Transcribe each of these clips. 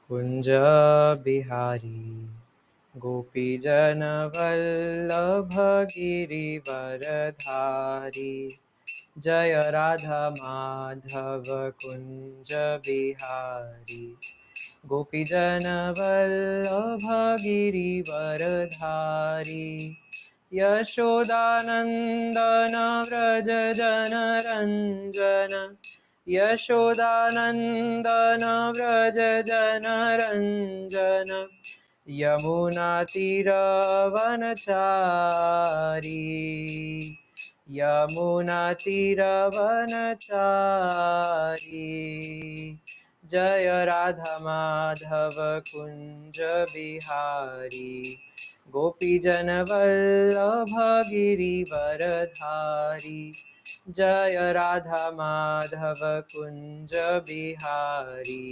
कुञ्ज बिहारी गोपीजनवल्लभ गिरिवरधारी जय राधा माधव कुञ्ज बिहारी गोपीजनवल्लभ गिरिवरधारी यशोदानन्दन व्रज जनरञ्जन यशोदानन्दन व्रज जनरञ्जन यमुनातीरवनचारी यमुनातीरवनचारी जय राधा माधव कुञ्ज बिहारी गोपीजनवल्लभ गिरिवरधारी जय राधा माधव कुञ्ज बिहारी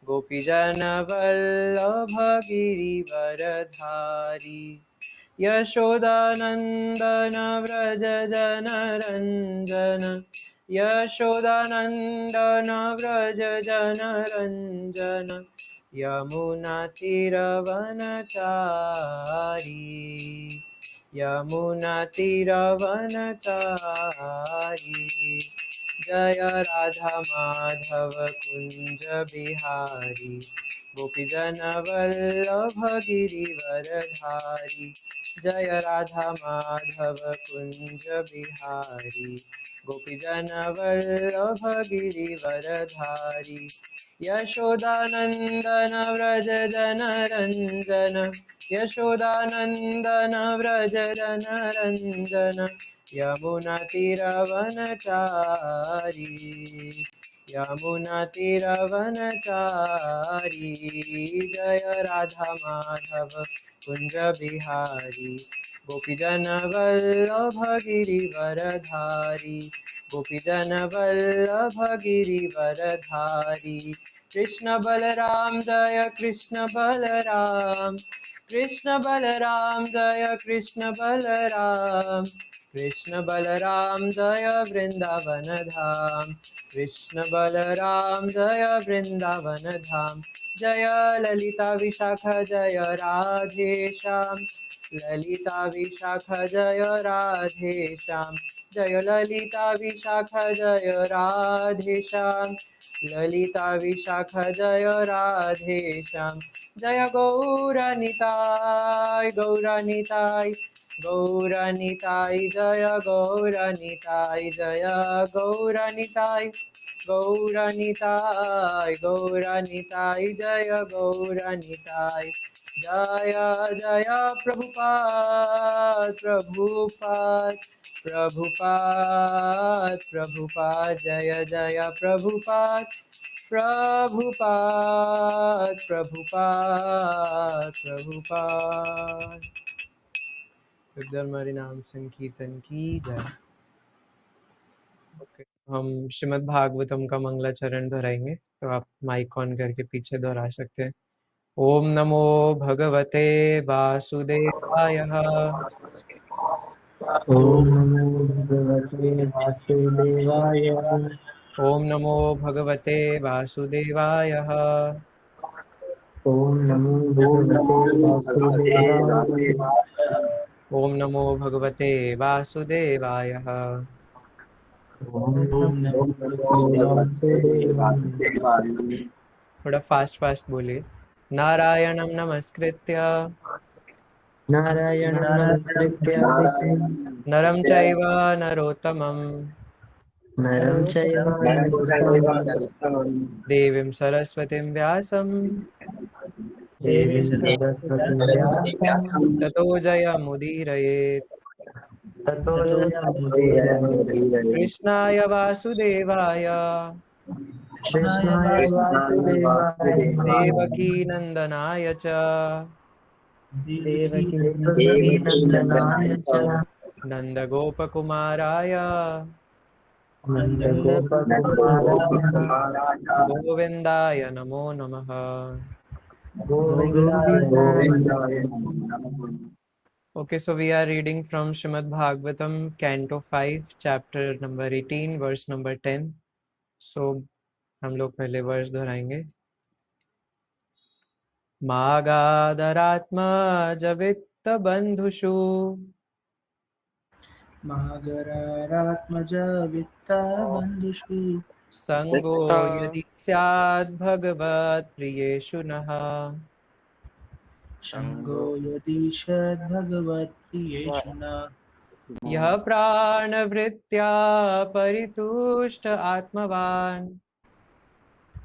गोपीजनवल्लभ गिरिवरधारी यशोदानन्दन व्रज जनरञ्जन यशोदानन्दन व्रज जनरञ्जन यमुनातीरवनचारी यमुनातीरवनचारी जय राधा माधव कुञ्ज बिहारी गोपीजनवल्लभ गिरिवरधारी जय राधा माधव कुञ्ज बिहारी गोपीजनवल्लभ गिरिवरधारी यशोदानन्दन व्रज जनरञ्जन यशोदानन्दन व्रज जनरञ्जन यमुनातीरवनचारी यमुनातीरवनचारी जय राधा माधव कुञ्ज बिहारी गोपीजनवल्लभ गिरिवरधारी गोपीजनवल्लभ गिरिवरधारी कृष्ण बलराम जय कृष्ण बलराम कृष्ण बलराम जय कृष्ण बलराम कृष्ण बलराम जय वृंदावन धाम कृष्ण बलराम जय वृंदावन धाम जय ललिता विशाखा जय राधे श्याम ललिता विशाखा जय राधे श्याम जय ललिता विशाखा जय राधे श्याम ललिता विशाखा जय राधे श्याम जय गौरनिताय गौरनिताय गौरनिताय जय गौरनिताय जय गौरनिताय गौरनिताय गौरनिताय जय गौरनिताय जय जय प्रभुपाद प्रभुपाद प्रभुपाद प्रभुपाद जय जय प्रभुपाद प्रभुपाद प्रभुपाद प्रभुपाद। हरि नाम संकीर्तन की जय। ओके, हम श्रीमद् भागवतम का मंगलाचरण दोहराएंगे, तो आप माइक ऑन करके पीछे दोहरा सकते हैं। ओम नमो भगवते वासुदेवाय ओम नमो भगवते वासुदेवाय। ओम नमो भगवते वासुदेवाय ओम नमो भगवते वासुदेवाय। ओम नमो भगवते वासुदेवाय। ओम नमो भगवते वासुदेवाय। थोड़ा फास्ट फास्ट बोलिए। नारायणं नमस्कृत्य नारायणं नमस्कृत्य नरं चैव नरोत्तमं नरं चैव नरोत्तमं देवीं सरस्वतीं व्यासं देवीं सरस्वतीं व्यासं ततो जयमुदीरयेत्। ततो जयमुदीरये। कृष्णाय वासुदेवाय कृष्णाय वासुदेवाय देवकी नंदनाय च देवकी नंदनाय च नंदगोपकुमाराय नन्दगोपकुमाराय गोविंदाय नमो नमः। गोविन्दाय। Okay, so we are reading from Srimad Bhagavatam, Canto 5, chapter number 18, verse number 10. So हम लोग पहले वर्स दोहराएंगे। मागाधरात्मजवित्तबन्धुषु मागरारात्मज वित्तबन्धुषु सङ्गो यदि स्याद् भगवत्प्रियेषु नः सङ्गो यदीशद्भगवत्प्रियेषु न यः प्राणवृत्त्या परितुष्ट आत्मवान्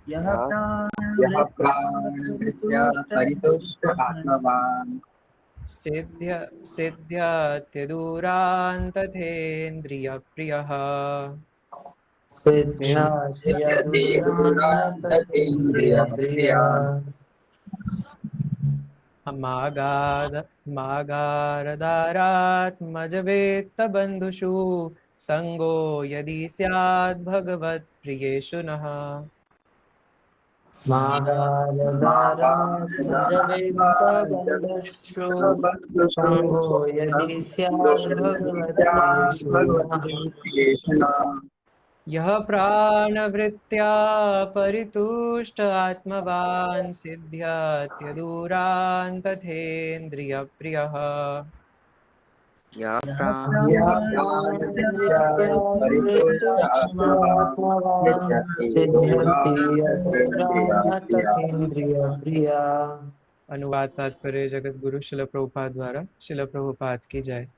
यः यः प्राणवृत्त्या परितुष्ट आत्मवान् सिद्ध्यत्यदूरान्तथेन्द्रियप्रियः सिद्ध्याद्यदुरान्ततेन्द्रियप्रिया मागारदारात्मजवेत्तबन्धुषु सङ्गो यदि स्याद् भगवत्प्रियेषु नः मागारदारात्मजवित्तबन्धुषु सङ्गो यदि स्याद्भगवत्प्रियेषु नः यः प्राणवृत्त्या परितुष्ट आत्मवान् सिद्ध्यत्यदूरान्तथेन्द्रियप्रियः यः प्राणवृत्त्या परितुष्ट परितुष्टात्मवान् सिद्ध्यति यदुरान्ततेन्द्रियप्रिया। अनुवाद तात्पर्य जगत गुरु शिल प्रभुपाद द्वारा। शिल प्रभुपाद की जय।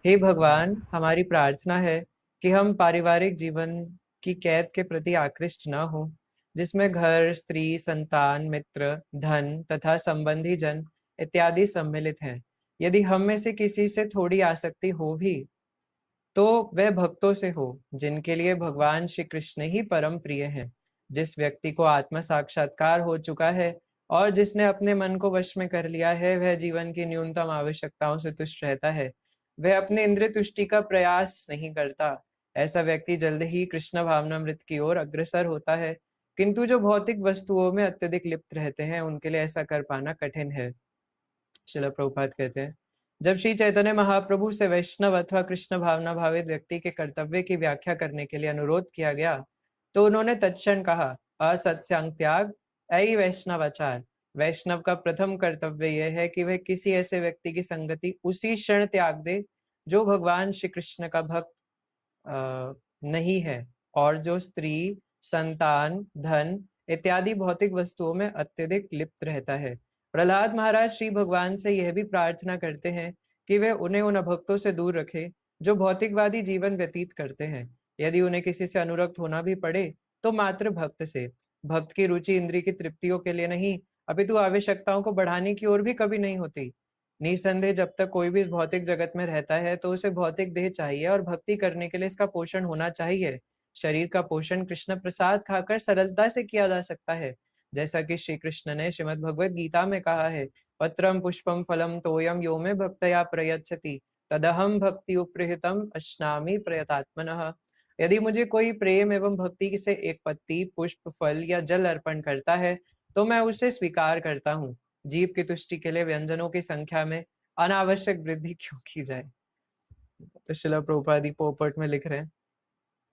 हे भगवान, हमारी प्रार्थना है कि हम पारिवारिक जीवन की कैद के प्रति आकृष्ट न हो, जिसमें घर, स्त्री, संतान, मित्र, धन तथा संबंधी जन इत्यादि सम्मिलित हैं। यदि हम में से किसी से थोड़ी आसक्ति हो भी तो वह भक्तों से हो, जिनके लिए भगवान श्री कृष्ण ही परम प्रिय हैं। जिस व्यक्ति को आत्म साक्षात्कार हो चुका है और जिसने अपने मन को वश में कर लिया है, वह जीवन की न्यूनतम आवश्यकताओं से तुष्ट रहता है। वह अपने इंद्रिय तुष्टि का प्रयास नहीं करता। ऐसा व्यक्ति जल्द ही कृष्ण भावनामृत की ओर अग्रसर होता है, किंतु जो भौतिक वस्तुओं में अत्यधिक लिप्त रहते हैं, उनके लिए ऐसा कर पाना कठिन है। श्रील प्रभुपाद कहते हैं, जब श्री चैतन्य महाप्रभु से वैष्णव अथवा कृष्ण भावना भावित व्यक्ति के कर्तव्य की व्याख्या करने के लिए अनुरोध किया गया, तो उन्होंने तत्क्षण कहा, असत्संग त्याग ऐ वैष्णवाचार। वैष्णव का प्रथम कर्तव्य यह है कि वह किसी ऐसे व्यक्ति की संगति उसी क्षण त्याग दे जो भगवान श्री कृष्ण का भक्त नहीं है और जो स्त्री, संतान, धन इत्यादि भौतिक वस्तुओं में अत्यधिक लिप्त रहता है। प्रहलाद महाराज श्री भगवान से यह भी प्रार्थना करते हैं कि वे उन्हें उन भक्तों से दूर रखे जो भौतिकवादी जीवन व्यतीत करते हैं। यदि उन्हें किसी से अनुरक्त होना भी पड़े तो मात्र भक्त से। भक्त की रुचि इंद्रिय की तृप्तियों के लिए नहीं, अपितु आवश्यकताओं को बढ़ाने की ओर भी कभी नहीं होती। निसंदेह जब तक कोई भी इस भौतिक जगत में रहता है तो उसे भौतिक देह चाहिए और भक्ति करने के लिए इसका पोषण होना चाहिए। शरीर का पोषण कृष्ण प्रसाद खाकर सरलता से किया जा सकता है, जैसा कि श्री कृष्ण ने श्रीमद् भगवद गीता में कहा है, पत्रम पुष्पम फलम तोयम यो मे भक्तया प्रयच्छति तदहम भक्ति उपृहितम अश्नामि प्रयतात्मनः। यदि मुझे कोई प्रेम एवं भक्ति से एक पत्ती, पुष्प, फल या जल अर्पण करता है तो मैं उसे स्वीकार करता हूँ। जीव की तुष्टि के लिए व्यंजनों की संख्या में अनावश्यक वृद्धि क्यों की जाए। तो शिला प्रभुपाद पोपट में लिख रहे हैं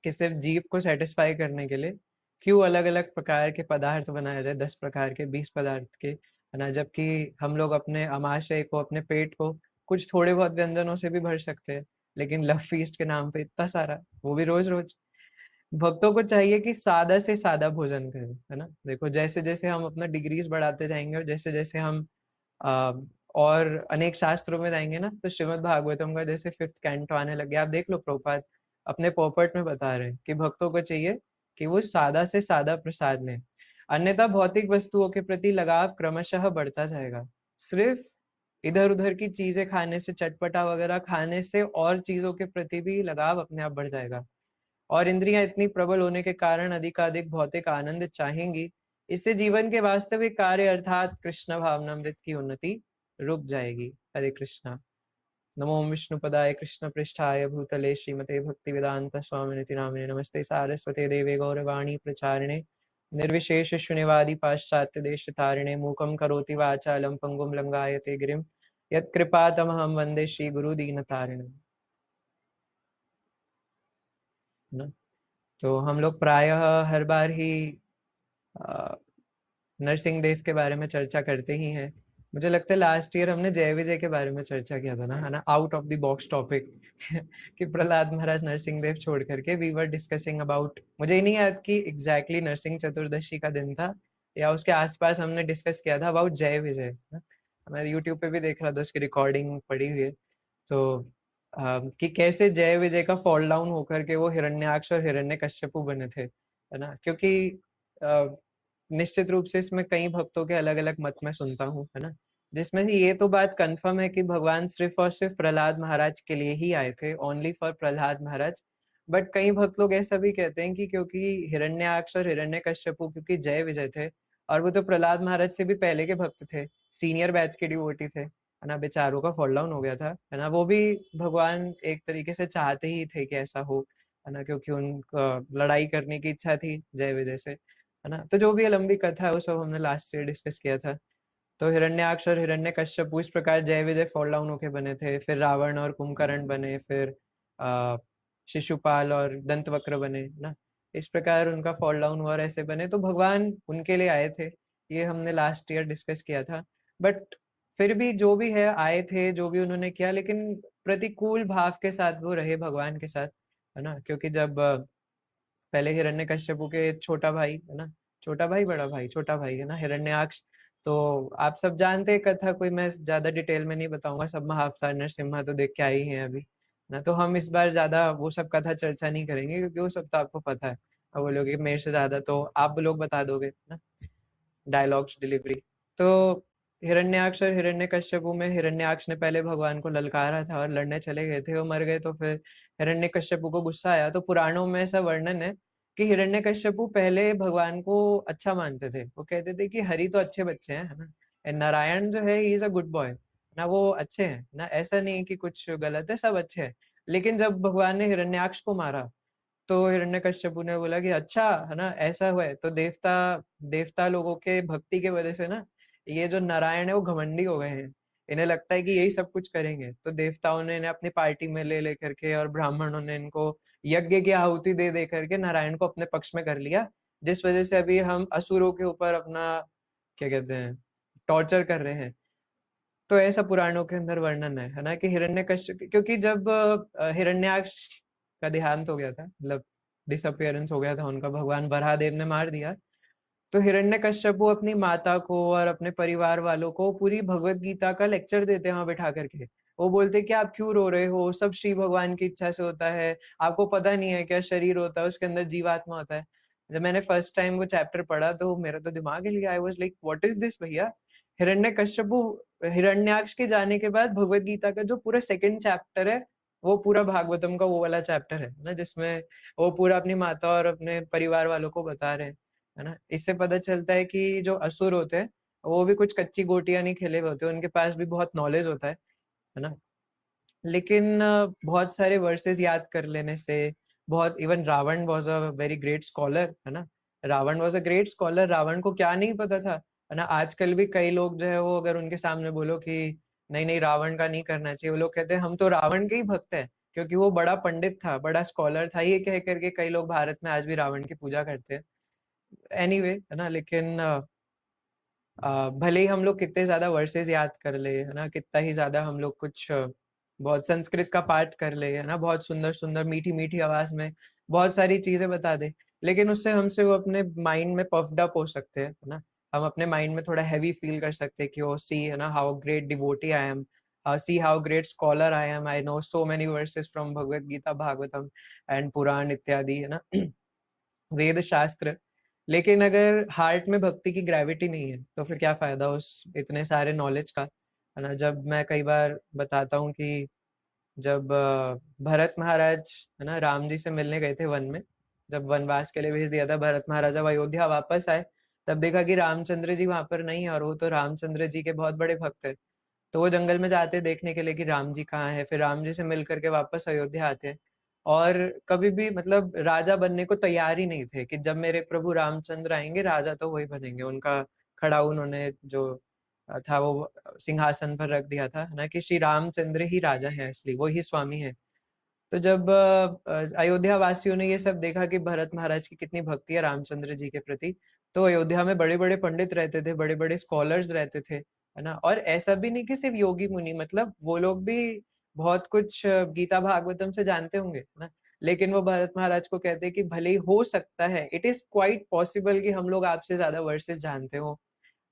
कि सिर्फ जीव को सेटिस्फाई करने के लिए क्यों अलग अलग प्रकार के पदार्थ बनाया जाए, 10 प्रकार के, 20 पदार्थ के, है ना, जबकि हम लोग अपने आमाशय को, अपने पेट को कुछ थोड़े बहुत व्यंजनों से भी भर सकते हैं, लेकिन लव फीस्ट के नाम पे इतना सारा, वो भी रोज रोज। भक्तों को चाहिए कि सादा से सादा भोजन करें, है ना। देखो जैसे जैसे हम अपना डिग्रीज बढ़ाते जाएंगे और जैसे जैसे हम आ, और अनेक शास्त्रों में जाएंगे ना, तो श्रीमद् भागवतम का जैसे 5th कैंटो आने लगे। आप देख लो, प्रभुपाद अपने पोपट में बता रहे हैं कि भक्तों को चाहिए कि वो सादा से सादा प्रसाद लें, अन्यथा भौतिक वस्तुओं के प्रति लगाव क्रमशः बढ़ता जाएगा। सिर्फ इधर उधर की चीजें खाने से, चटपटा वगैरह खाने से और चीजों के प्रति भी लगाव अपने आप बढ़ जाएगा और इंद्रियां इतनी प्रबल होने के कारण अधिकाधिक भौतिक आनंद चाहेंगी। इससे जीवन के वास्तविक कार्य अर्थात कृष्ण भावनामृत की उन्नति रुक जाएगी। हरे कृष्णा। नमो विष्णुपदाय कृष्ण पृष्ठाय भूतले श्रीमते भक्ति वेदांत स्वामिनिति नामिने नमस्ते सारस्वते देवे गौरवाणी प्रचारिणे निर्विशेष शून्यवादी पाश्चात्य देश तारिणे मूकं करोति वाचालं पंगुं लंगायते गिरिं यत्कृपातमहं वंदे श्री गुरु दीनतारिणे। तो हम लोग प्रायः हर बार ही नरसिंह देव के बारे में चर्चा करते ही हैं। मुझे लगता है लास्ट ईयर हमने जय विजय के बारे में चर्चा किया था ना, है ना, out of the box topic कि प्रहलाद महाराज नरसिंह देव छोड़ करके वी वर डिस्कसिंग अबाउट, मुझे ही नहीं याद कि एग्जैक्टली नरसिंह चतुर्दशी का दिन था या उसके आसपास हमने डिस्कस किया था अबाउट जय विजय। मैं यूट्यूब पे भी देख रहा था, उसकी रिकॉर्डिंग पड़ी हुई है। तो कि कैसे जय विजय का फॉल डाउन होकर के वो हिरण्याक्ष और हिरण्यकश्यपु बने थे, है ना, क्योंकि निश्चित रूप से इसमें कई भक्तों के अलग अलग मत में सुनता हूँ, है ना, जिसमें से ये तो बात कंफर्म है कि भगवान सिर्फ और सिर्फ प्रहलाद महाराज के लिए ही आए थे, only for Prahlad Maharaj. But कई भक्त लोग ऐसा भी कहते हैं कि क्योंकि हिरण्याक्ष और हिरण्यकश्यपु क्योंकि जय विजय थे, और वो तो प्रहलाद महाराज से भी पहले के भक्त थे, सीनियर बैच के डिवोटी थे, है ना, बेचारों का फॉल डाउन हो गया था, है ना, वो भी भगवान एक तरीके से चाहते ही थे कि ऐसा हो, है ना, क्योंकि उनका लड़ाई करने की इच्छा थी जय विजय से, है ना। तो जो भी लंबी कथा है वो सब हमने लास्ट ईयर डिस्कस किया था। तो हिरण्याक्ष और हिरण्यकश्यप इस प्रकार जय विजय फॉल डाउन होके बने थे, फिर रावण और कुंभकर्ण बने, फिर शिशुपाल और दंतवक्र बने, ना, इस प्रकार उनका फॉल डाउन हुआ और ऐसे बने, तो भगवान उनके लिए आए थे, ये हमने लास्ट ईयर डिस्कस किया था। बट फिर भी जो भी है आए थे, जो भी उन्होंने किया, लेकिन प्रतिकूल भाव के साथ वो रहे भगवान के साथ, है ना, क्योंकि जब पहले हिरण्यकश्यपु के छोटा भाई, है ना, छोटा भाई बड़ा भाई छोटा भाई, है ना, हिरण्याक्ष, तो आप सब जानते हैं कथा, कोई मैं ज्यादा डिटेल में नहीं बताऊंगा, सब महाअवतार नरसिम्हा तो देख के आई हैं अभी ना, तो हम इस बार ज्यादा वो सब कथा चर्चा नहीं करेंगे क्योंकि वो सब तो आपको पता है, अब बोलोगे मेरे से ज्यादा तो आप लोग बता दोगे ना, डायलॉग्स डिलीवरी। तो हिरण्याक्ष और हिरण्यकश्यपु में हिरण्याक्ष ने पहले भगवान को ललकारा था और लड़ने चले गए थे, वो मर गए, तो फिर हिरण्यकश्यपु को गुस्सा आया, तो पुराणों में ऐसा वर्णन है कि हिरण्यकश्यपु पहले भगवान को अच्छा मानते थे, वो कहते थे कि हरि तो अच्छे बच्चे हैं, है ना, नारायण जो है he is a good boy ना, वो अच्छे हैं ना, ऐसा नहीं कि कुछ गलत है, सब अच्छे हैं। लेकिन जब भगवान ने हिरण्याक्ष को मारा तो हिरण्यकश्यपु ने बोला कि अच्छा, है ना, ऐसा हुआ है, तो देवता देवता लोगों के भक्ति के वजह से ना ये जो नारायण है वो घमंडी हो गए हैं, इन्हें लगता है कि यही सब कुछ करेंगे, तो देवताओं ने इन्हें अपनी पार्टी में ले लेकर के और ब्राह्मणों ने इनको यज्ञ की आहुति दे दे करके नारायण को अपने पक्ष में कर लिया, जिस वजह से अभी हम असुरों के ऊपर अपना क्या कहते हैं टॉर्चर कर रहे हैं। तो ऐसा पुराणों के अंदर वर्णन है ना, कि हिरण्यकश्यप, क्योंकि जब हिरण्याक्ष का देहांत हो गया था, मतलब डिसअपियरेंस हो गया था उनका, भगवान बराहदेव ने मार दिया, तो हिरण्यकश्यप अपनी माता को और अपने परिवार वालों को पूरी भगवत गीता का लेक्चर देते हैं वहां बैठा करके। वो बोलते कि आप क्यों रो रहे हो, सब श्री भगवान की इच्छा से होता है, आपको पता नहीं है क्या शरीर होता है, उसके अंदर जीवात्मा होता है। जब मैंने फर्स्ट टाइम वो चैप्टर पढ़ा तो मेरा तो दिमाग हिल गया, I was like what is this भैया। हिरण्यकश्यप हिरण्याक्ष के जाने के बाद भगवत गीता का जो पूरा सेकंड चैप्टर है वो पूरा भागवतम का वो वाला चैप्टर है ना, जिसमें वो पूरा अपनी माता और अपने परिवार वालों को बता रहे हैं, है ना। इससे पता चलता है कि जो असुर होते हैं वो भी कुछ कच्ची गोटियां नहीं खेले हुए होते, उनके पास भी बहुत नॉलेज होता है ना। लेकिन बहुत सारे वर्सेस याद कर लेने से, बहुत, even Ravana was a very great scholar, है ना, Ravana was a great scholar, Ravana को क्या नहीं पता था, है ना। आजकल भी कई लोग जो है वो अगर उनके सामने बोलो कि नहीं नहीं रावण का नहीं करना चाहिए, वो लोग कहते हैं हम तो रावण के ही भक्त हैं, क्योंकि वो बड़ा पंडित था, बड़ा स्कॉलर था, ये कह करके कई लोग भारत में आज भी रावण की पूजा करते हैं। एनीवे, है ना, लेकिन भले ही हम लोग कितने ज्यादा वर्सेस याद कर ले, है ना, कितना ही ज्यादा हम लोग कुछ बहुत संस्कृत का पाठ कर ले, है ना, बहुत सुंदर सुंदर मीठी मीठी आवाज में बहुत सारी चीजें बता दे, लेकिन उससे हमसे वो अपने माइंड में पफ्ड अप हो सकते हैं, है ना, हम अपने माइंड में थोड़ा हैवी फील कर सकते हैं कि ओ सी, है ना, how great devotee I am, see how great scholar I am, I know so many verses from Bhagavad Gita, Bhagavatam and Purana इत्यादि, है ना, वेद शास्त्र। लेकिन अगर हार्ट में भक्ति की ग्रेविटी नहीं है तो फिर क्या फायदा उस इतने सारे नॉलेज का, है ना। जब मैं कई बार बताता हूँ कि जब भरत महाराज, है ना, राम जी से मिलने गए थे वन में, जब वनवास के लिए भेज दिया था भरत महाराज, जब अयोध्या वापस आए तब देखा कि रामचंद्र जी वहां पर नहीं है, और वो तो रामचंद्र जी के बहुत बड़े भक्त है, तो वो जंगल में जाते हैं देखने के लिए कि राम जी कहाँ है, फिर राम जी से मिल करके वापस अयोध्या आते हैं, और कभी भी मतलब राजा बनने को तैयार ही नहीं थे कि जब मेरे प्रभु रामचंद्र आएंगे राजा तो वही बनेंगे, उनका खड़ा उन्होंने जो था वो सिंहासन पर रख दिया था, ना, कि श्री रामचंद्र ही राजा है, इसलिए वो ही स्वामी है। तो जब अयोध्या वासियों ने ये सब देखा कि भरत महाराज की कितनी भक्ति है रामचंद्र जी के प्रति, तो अयोध्या में बड़े बड़े पंडित रहते थे, बड़े बड़े स्कॉलर्स रहते थे, है ना। और ऐसा भी नहीं कि सिर्फ योगी मुनि, मतलब वो लोग भी बहुत कुछ गीता भागवतम से जानते होंगे, है ना। लेकिन वो भरत महाराज को कहते हैं कि भले ही हो सकता है, इट इज क्वाइट पॉसिबल कि हम लोग आपसे ज्यादा वर्सेस जानते हो,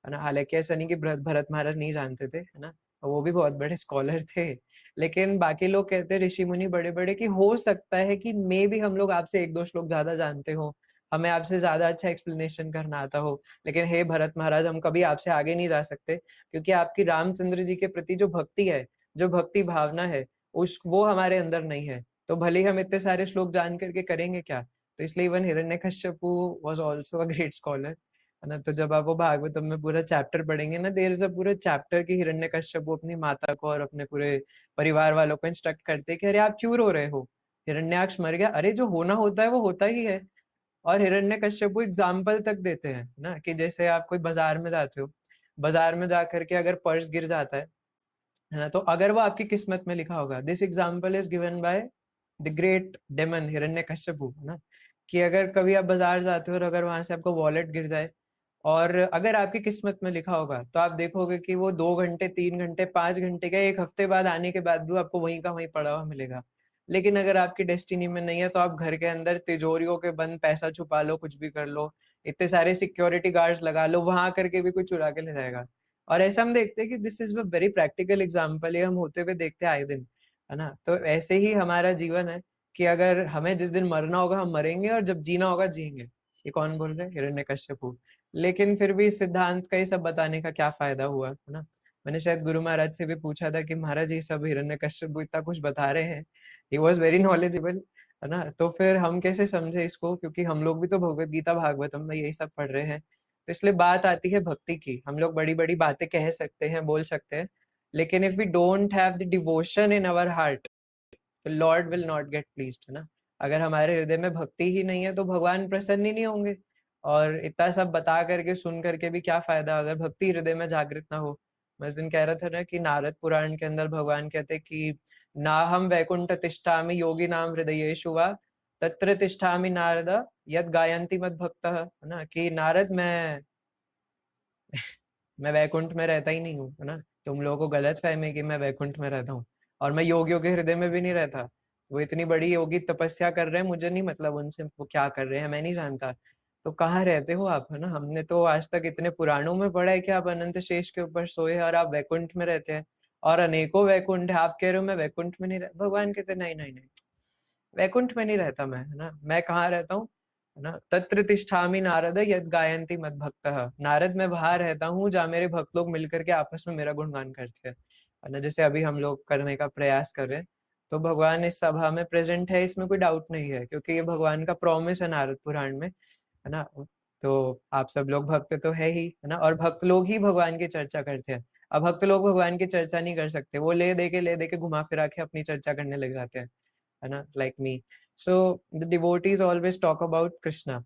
है ना। हालांकि ऐसा नहीं कि भरत भरत महाराज नहीं जानते थे, है ना, वो भी बहुत बड़े स्कॉलर थे। लेकिन बाकी लोग कहते हैं, ऋषि मुनि बड़े बड़े, कि हो सकता है कि मे भी हम लोग आपसे एक दो श्लोक ज्यादा जानते हो, हमें आपसे ज्यादा अच्छा एक्सप्लेनेशन करना आता हो, लेकिन हे भरत महाराज, हम कभी आपसे आगे नहीं जा सकते, क्योंकि आपकी रामचंद्र जी के प्रति जो भक्ति है, जो भक्ति भावना है, उस वो हमारे अंदर नहीं है। तो भले ही हम इतने सारे श्लोक जान करके करेंगे क्या। तो इसलिए even Hiranyakashipu was also a great scholar, है ना। तो जब आप वो भागवतम में पूरा चैप्टर पढ़ेंगे ना, देयर इज अ पूरा चैप्टर की हिरण्यकश्यप अपनी माता को और अपने पूरे परिवार वालों को इंस्ट्रक्ट करते हैं कि अरे आप क्यों रो रहे हो, हिरण्याक्ष मर गया, अरे जो होना होता है वो होता ही है। और हिरण्यकश्यप को एग्जाम्पल तक देते हैं ना, कि जैसे आप कोई बाजार में जाते हो, बाजार में जा करके अगर पर्स गिर जाता है ना, तो अगर वो आपकी किस्मत में लिखा होगा, this example is given by the great demon Hiranyakashipu, है ना, कि अगर कभी आप बाजार जाते हो और अगर वहां से आपको वॉलेट गिर जाए, और अगर आपकी किस्मत में लिखा होगा, तो आप देखोगे कि वो 2 घंटे, 3 घंटे, 5 घंटे का, 1 हफ्ते बाद आने के बाद भी आपको वहीं का वहीं पड़ा हुआ मिलेगा। लेकिन अगर आपकी डेस्टिनी में नहीं है, तो आप घर के अंदर तिजोरियों के बंद पैसा छुपा लो, कुछ भी कर लो, इतने सारे सिक्योरिटी गार्ड्स लगा लो, वहां करके भी कोई चुरा के ले जाएगा। और ऐसा हम देखते हैं कि this is a very practical example, ये हम होते हुए देखते हैं आए दिन, है ना। तो ऐसे ही हमारा जीवन है, कि अगर हमें जिस दिन मरना होगा हम मरेंगे, और जब जीना होगा जिएंगे। ये कौन बोल रहे हैं? हिरण्यकश्यप। लेकिन फिर भी इस सिद्धांत का ये सब बताने का क्या फायदा हुआ, है ना। मैंने शायद गुरु महाराज से भी पूछा था कि महाराज ये सब हिरण्यकश्यप इतना कुछ बता रहे हैं, ही वॉज वेरी नॉलेजेबल, है ना। तो फिर हम कैसे समझे इसको, क्योंकि हम लोग भी तो भगवत गीता भागवतम में यही सब पढ़ रहे हैं। तो इसलिए बात आती है भक्ति की। हम लोग बड़ी बड़ी बातें कह सकते हैं, बोल सकते हैं, लेकिन if we don't have the devotion in our heart, तो lord will not get pleased, है ना। अगर हमारे हृदय में भक्ति ही नहीं है, तो भगवान प्रसन्न ही नहीं होंगे। और इतना सब बता करके, सुन करके भी क्या फायदा, अगर भक्ति हृदय में जागृत ना हो। मैं उस दिन कह रहा था ना, कि नारद पुराण के अंदर भगवान कहते हैं कि ना हम वैकुंठ तिष्ठामि योगी नाम हृदयेषु वा तत्र तिष्ठामि नारद यद गायन्ति मद भक्त, है ना, कि नारद मैं वैकुंठ में रहता ही नहीं हूँ, है ना। तुम लोगों को गलत फहमी है कि मैं वैकुंठ में रहता हूँ, और मैं योगियों के हृदय में भी नहीं रहता। वो इतनी बड़ी योगी तपस्या कर रहे हैं, मुझे नहीं मतलब उनसे वो क्या कर रहे हैं, मैं नहीं जानता। तो कहाँ रहते हो आप, है ना। हमने तो आज तक इतने पुराणों में पढ़ा है कि आप अनंत शेष के ऊपर सोए हैं और आप वैकुंठ में रहते हैं, और अनेकों वैकुंठ है, आप कह रहे हो मैं वैकुंठ में नहीं रह। भगवान कहते नहीं नहीं नहीं, वैकुंठ में नहीं रहता मैं, है ना। मैं कहाँ रहता हूँ, है ना, तत्र तिष्ठामि नारद यद गायन्ति मद भक्तः। नारद मैं वहां रहता हूँ जहाँ मेरे भक्त लोग मिलकर के आपस में मेरा गुणगान करते हैं, है ना, जैसे अभी हम लोग करने का प्रयास कर रहे हैं। तो भगवान इस सभा में प्रेजेंट है, इसमें कोई डाउट नहीं है, क्योंकि ये भगवान का प्रॉमिस है नारद पुराण में, है ना। तो आप सब लोग भक्त तो है ही, है ना, और भक्त लोग ही भगवान की चर्चा करते हैं। अब भक्त लोग भगवान की चर्चा नहीं कर सकते, वो ले दे के घुमा फिरा के अपनी चर्चा करने लग जाते हैं, है ना, like me. So the devotees always talk about Krishna.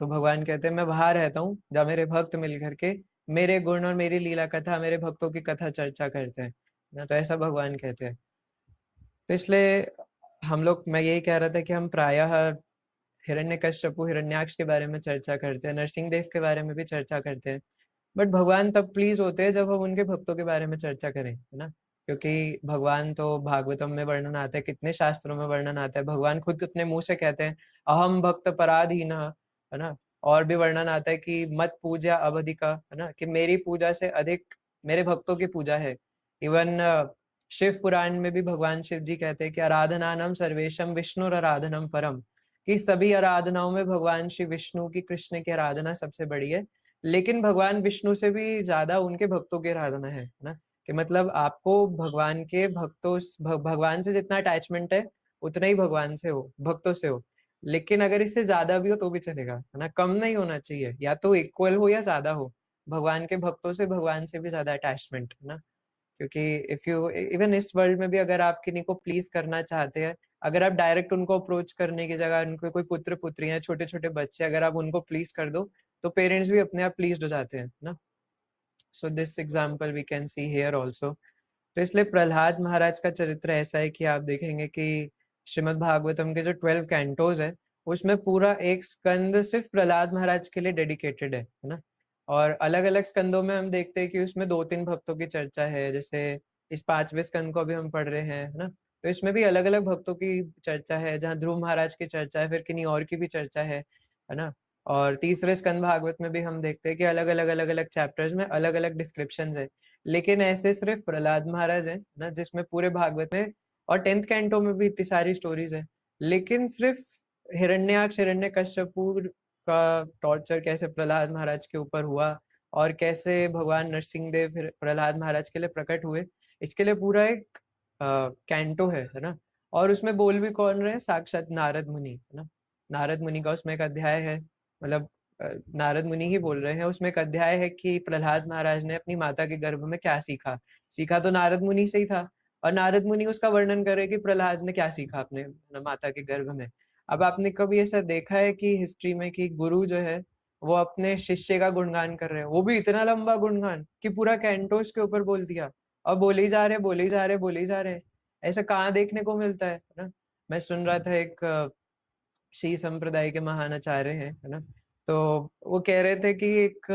तो भगवान कहते हैं मैं वहां रहता हूँ जहाँ मेरे भक्त मिल करके मेरे गुण और मेरी लीला कथा, मेरे भक्तों की कथा चर्चा करते हैं, ना। तो ऐसा भगवान कहते हैं। तो इसलिए हम लोग, मैं यही कह रहा था कि हम प्रायः हिरण्यकश्यपु हिरण्याक्ष के बारे में चर्चा करते हैं, नरसिंह देव के बारे में भी चर्चा करते हैं, बट भगवान तब प्लीज होते हैं जब हम उनके भक्तों के बारे में चर्चा करें, है ना। क्योंकि भगवान तो भागवतम में वर्णन आता है, कितने शास्त्रों में वर्णन आता है, भगवान खुद अपने मुंह से कहते हैं अहम भक्त पराधीन, है ना। और भी वर्णन आता है कि मत पूजा अवधिका, है ना, कि मेरी पूजा से अधिक मेरे भक्तों की पूजा है। इवन शिव पुराण में भी भगवान शिव जी कहते हैं कि आराधनानम सर्वेशम विष्णु आराधनम परम, कि सभी आराधनाओं में भगवान श्री विष्णु की, कृष्ण की आराधना सबसे बड़ी है। लेकिन भगवान विष्णु से भी ज्यादा उनके भक्तों की आराधना है ना। कि मतलब आपको भगवान के भक्तों भगवान से जितना अटैचमेंट है, उतना ही भगवान से हो, भक्तों से हो। लेकिन अगर इससे ज्यादा भी हो तो भी चलेगा, है ना, कम नहीं होना चाहिए, या तो इक्वल हो या ज्यादा हो। भगवान के भक्तों से भगवान से भी ज्यादा अटैचमेंट, है ना। क्योंकि इफ यू इवन इस वर्ल्ड में भी अगर आप किन्हीं को प्लीज करना चाहते हैं, अगर आप डायरेक्ट उनको अप्रोच करने की जगह उनको कोई पुत्र पुत्रियां, छोटे छोटे बच्चे, अगर आप उनको प्लीज कर दो, तो पेरेंट्स भी अपने आप प्लीज हो जाते हैं ना। So this example we can see here also. तो इसलिए प्रहलाद महाराज का चरित्र ऐसा है कि आप देखेंगे कि श्रीमद् भागवतम के जो 12 कैंटोज है, उसमें पूरा एक स्कंद सिर्फ प्रहलाद महाराज के लिए डेडिकेटेड है ना। और अलग अलग स्कंदों में हम देखते हैं कि उसमें 2-3 भक्तों की चर्चा है, जैसे इस 5वें स्कंद को अभी हम पढ़ रहे हैं, है ना। तो इसमें भी अलग अलग भक्तों की चर्चा है, जहाँ ध्रुव महाराज की चर्चा है, फिर किन्हीं और की भी चर्चा है ना। और तीसरे स्कंद भागवत में भी हम देखते हैं कि अलग अलग चैप्टर्स में अलग अलग डिस्क्रिप्शन है, लेकिन ऐसे सिर्फ प्रहलाद महाराज है ना, जिसमें पूरे भागवत में और 10th कैंटो में भी इतनी सारी स्टोरीज है, लेकिन सिर्फ हिरण्याक्ष हिरण्यकश्यपु का टॉर्चर कैसे प्रहलाद महाराज के ऊपर हुआ और कैसे भगवान नरसिंह देव फिर प्रहलाद महाराज के लिए प्रकट हुए, इसके लिए पूरा एक कैंटो है ना। और उसमें बोल भी कौन रहे, साक्षात नारद मुनि, है ना। नारद मुनि का उसमें एक अध्याय है, मतलब नारद मुनि ही बोल रहे हैं। उसमें एक अध्याय है कि प्रहलाद महाराज ने अपनी माता के गर्भ में क्या सीखा। सीखा तो नारद मुनि से ही था, और नारद मुनि उसका वर्णन करे कि प्रहलाद ने क्या सीखा अपने माता के गर्भ में। अब आपने कभी ऐसा देखा है कि हिस्ट्री में कि गुरु जो है वो अपने शिष्य का गुणगान कर रहे हैं, वो भी इतना लंबा गुणगान कि पूरा कैंटो उसके ऊपर बोल दिया, और बोले ही जा रहे बोले ही जा रहे बोले ही जा रहे। ऐसा कहाँ देखने को मिलता है ना। मैं सुन रहा था, एक श्री संप्रदाय के महान आचार्य हैं, है ना। तो वो कह रहे थे कि एक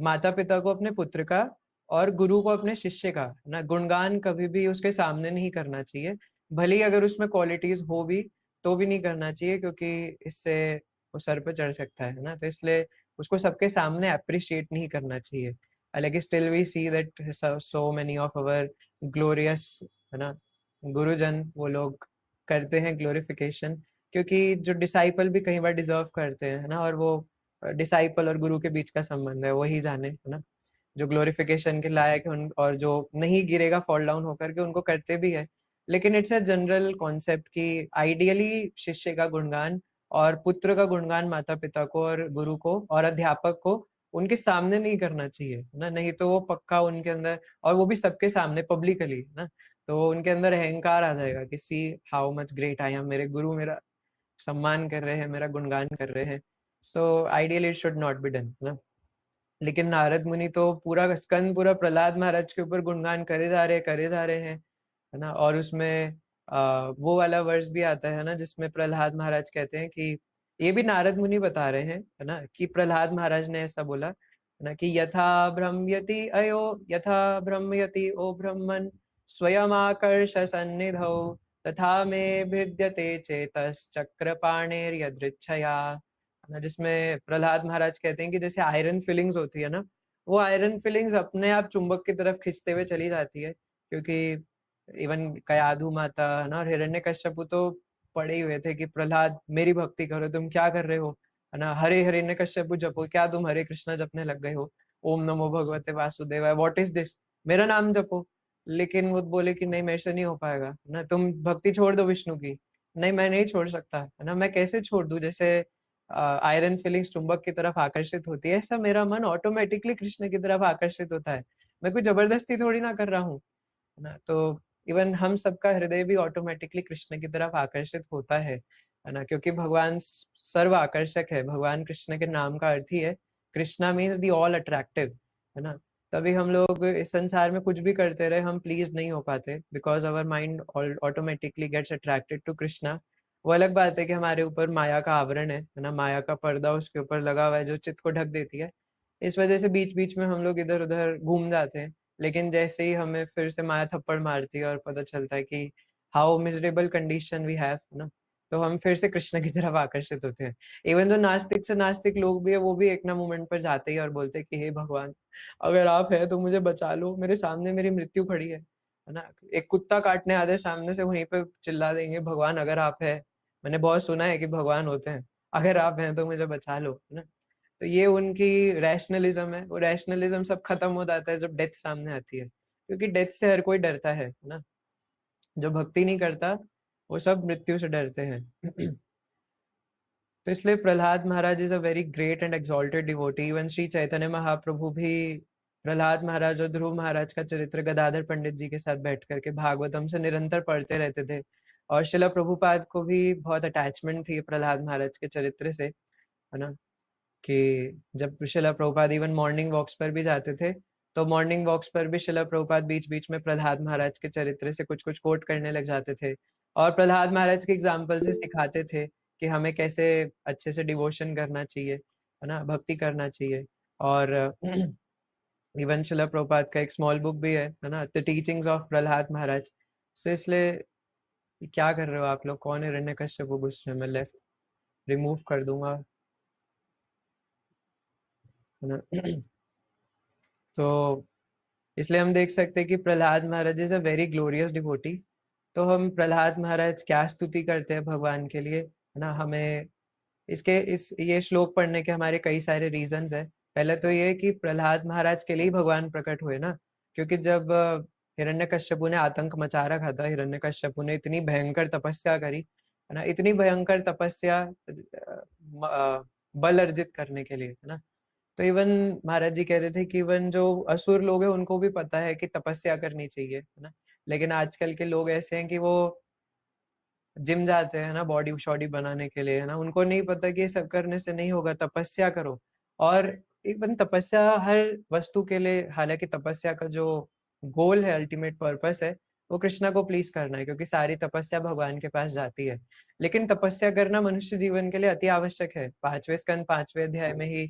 माता पिता को अपने पुत्र का और गुरु को अपने शिष्य का ना गुणगान कभी भी उसके सामने नहीं करना चाहिए, भले ही अगर उसमें क्वालिटीज हो भी तो भी नहीं करना चाहिए, क्योंकि इससे वो सर पे चढ़ सकता है ना। तो इसलिए उसको सबके सामने अप्रिशिएट नहीं करना चाहिए। हालांकि still we see that so many of our glorious, है ना, गुरुजन, वो लोग करते हैं ग्लोरिफिकेशन, क्योंकि जो डिसाइपल भी कई बार डिजर्व करते हैं, है ना। और वो डिसाइपल और गुरु के बीच का संबंध है, वही जाने, है ना। जो ग्लोरिफिकेशन के लायक है उन, और जो नहीं गिरेगा फॉल डाउन होकर के, उनको करते भी है। लेकिन इट्स अ जनरल कॉन्सेप्ट कि आइडियली शिष्य का गुणगान और पुत्र का गुणगान माता पिता को और गुरु को और अध्यापक को उनके सामने नहीं करना चाहिए, है ना। नहीं तो वो पक्का उनके अंदर, और वो भी सबके सामने पब्लिकली, है ना, तो उनके अंदर अहंकार आ जाएगा कि see how much great I am, मेरे गुरु मेरा सम्मान कर रहे हैं, मेरा गुणगान कर रहे हैं। So ideally it should not be done ना। लेकिन नारद मुनि तो पूरा स्कंद पूरा प्रहलाद महाराज के ऊपर गुणगान करे जा रहे हैं, है ना। और उसमें वो वाला वर्ष भी आता है ना, जिसमें प्रहलाद महाराज कहते हैं कि ये भी नारद मुनि बता रहे हैं, है ना, कि प्रहलाद महाराज ने ऐसा बोला, है ना, कि यथा भ्रम्यति ओ ब्रह्मन् स्वयं आकर्ष सन्निधौ तथा मे भिद्यते चेतश्चक्रपाणेर्यदृच्छया, है ना। जिसमें प्रहलाद महाराज कहते हैं कि जैसे आयरन फीलिंग्स होती है ना, वो आयरन फीलिंग्स अपने आप चुंबक की तरफ खींचते हुए चली जाती है, क्योंकि इवन कयाधु माता, है ना, और हिरण्यकश्यपु तो पड़े ही हुए थे कि प्रहलाद मेरी भक्ति करो, तुम क्या कर रहे हो, है ना। हरे हिरण्यकश्यपु जपो, क्या तुम हरे कृष्णा जपने लग गए हो, ओम नमो भगवते वासुदेवाय, व्हाट इज दिस, मेरा नाम जपो। लेकिन वो बोले कि नहीं, मेरे से नहीं हो पाएगा, है ना, तुम भक्ति छोड़ दो विष्णु की। नहीं, मैं नहीं छोड़ सकता, है ना, मैं कैसे छोड़ दूं। जैसे आयरन फीलिंग्स चुंबक की तरफ आकर्षित होती है, ऐसा मेरा मन ऑटोमेटिकली कृष्ण की तरफ आकर्षित होता है, मैं कोई जबरदस्ती थोड़ी ना कर रहा हूँ, है ना। तो इवन हम सबका हृदय भी ऑटोमेटिकली कृष्ण की तरफ आकर्षित होता है ना, क्योंकि भगवान सर्व आकर्षक है। भगवान कृष्ण के नाम का अर्थ ही है, Krishna means the all attractive, है ना। तभी हम लोग इस संसार में कुछ भी करते रहे, हम प्लीज नहीं हो पाते, because our mind automatically gets attracted to Krishna. वो अलग बात है कि हमारे ऊपर माया का आवरण है ना, माया का पर्दा उसके ऊपर लगा हुआ है जो चित्त को ढक देती है। इस वजह से बीच बीच में हम लोग इधर उधर घूम जाते हैं, लेकिन जैसे ही हमें फिर से माया थप्पड़ मारती है और पता चलता है कि how miserable condition we have ना, तो हम फिर से कृष्ण की तरफ आकर्षित होते हैं। इवन जो नास्तिक से नास्तिक लोग भी है, वो भी एक ना मोमेंट पर जाते ही और बोलते हैं कि हे भगवान, अगर आप है तो मुझे बचा लो, मेरे सामने मेरी मृत्यु खड़ी है ना। एक कुत्ता काटने आते सामने से, वहीं पे चिल्ला देंगे भगवान अगर आप है। मैंने बहुत सुना है कि भगवान होते हैं, अगर आप हैं तो मुझे बचा लो, है ना। तो ये उनकी रैशनलिज्म है, वो रैशनलिज्म सब खत्म हो जाता है जब डेथ सामने आती है, क्योंकि डेथ से हर कोई डरता है ना। जो भक्ति नहीं करता वो सब मृत्यु से डरते हैं। तो इसलिए Prahlad Maharaj is a very great and exalted devotee. Even Shri Chaitanya Mahaprabhu भी प्रहलाद महाराज और ध्रुव महाराज का चरित्र गदाधर पंडित जी के साथ बैठ करके भागवतम से निरंतर पढ़ते रहते थे। और शिला प्रभुपाद को भी बहुत अटैचमेंट थी प्रहलाद महाराज के चरित्र से, है ना। कि जब शिला प्रभुपाद इवन मॉर्निंग वॉक्स पर भी जाते थे, तो मॉर्निंग वॉक्स पर भी शिला प्रभुपाद बीच बीच में प्रहलाद महाराज के चरित्र से कुछ कुछ कोट करने लग जाते थे। और प्रहलाद महाराज के एग्जाम्पल से सिखाते थे कि हमें कैसे अच्छे से डिवोशन करना चाहिए, है ना, भक्ति करना चाहिए। और इवन शिला प्रभुपाद का एक स्मॉल बुक भी है ना, द टीचिंग्स ऑफ प्रहलाद महाराज। सो इसलिए क्या कर रहे हो आप लोग? कौन हिरण्यकश्यप घुस रहे हैं? मैं लेफ्ट रिमूव कर दूंगा, है ना। तो इसलिए हम देख सकते हैं कि Prahlad Maharaj is a very glorious devotee. तो हम प्रहलाद महाराज क्या स्तुति करते हैं भगवान के लिए, है ना। हमें इस ये श्लोक पढ़ने के हमारे कई सारे रीजंस है। पहले तो ये कि प्रहलाद महाराज के लिए ही भगवान प्रकट हुए ना, क्योंकि जब हिरण्यकश्यपु ने आतंक मचा रखा था, हिरण्यकश्यपु ने इतनी भयंकर तपस्या करी, है ना, इतनी भयंकर तपस्या बल अर्जित करने के लिए, है ना। तो इवन महाराज जी कह रहे थे कि इवन जो असुर लोग हैं उनको भी पता है कि तपस्या करनी चाहिए, है ना। लेकिन आजकल के लोग ऐसे हैं कि वो जिम जाते हैं ना बॉडी शॉडी बनाने के लिए, है ना, उनको नहीं पता कि ये सब करने से नहीं होगा, तपस्या करो। और इवन तपस्या हर वस्तु के लिए, हालांकि तपस्या का जो गोल है, अल्टीमेट पर्पस है, वो कृष्णा को प्लीज करना है, क्योंकि सारी तपस्या भगवान के पास जाती है। लेकिन तपस्या करना मनुष्य जीवन के लिए अति आवश्यक है। 5वें स्कंद 5वें अध्याय में ही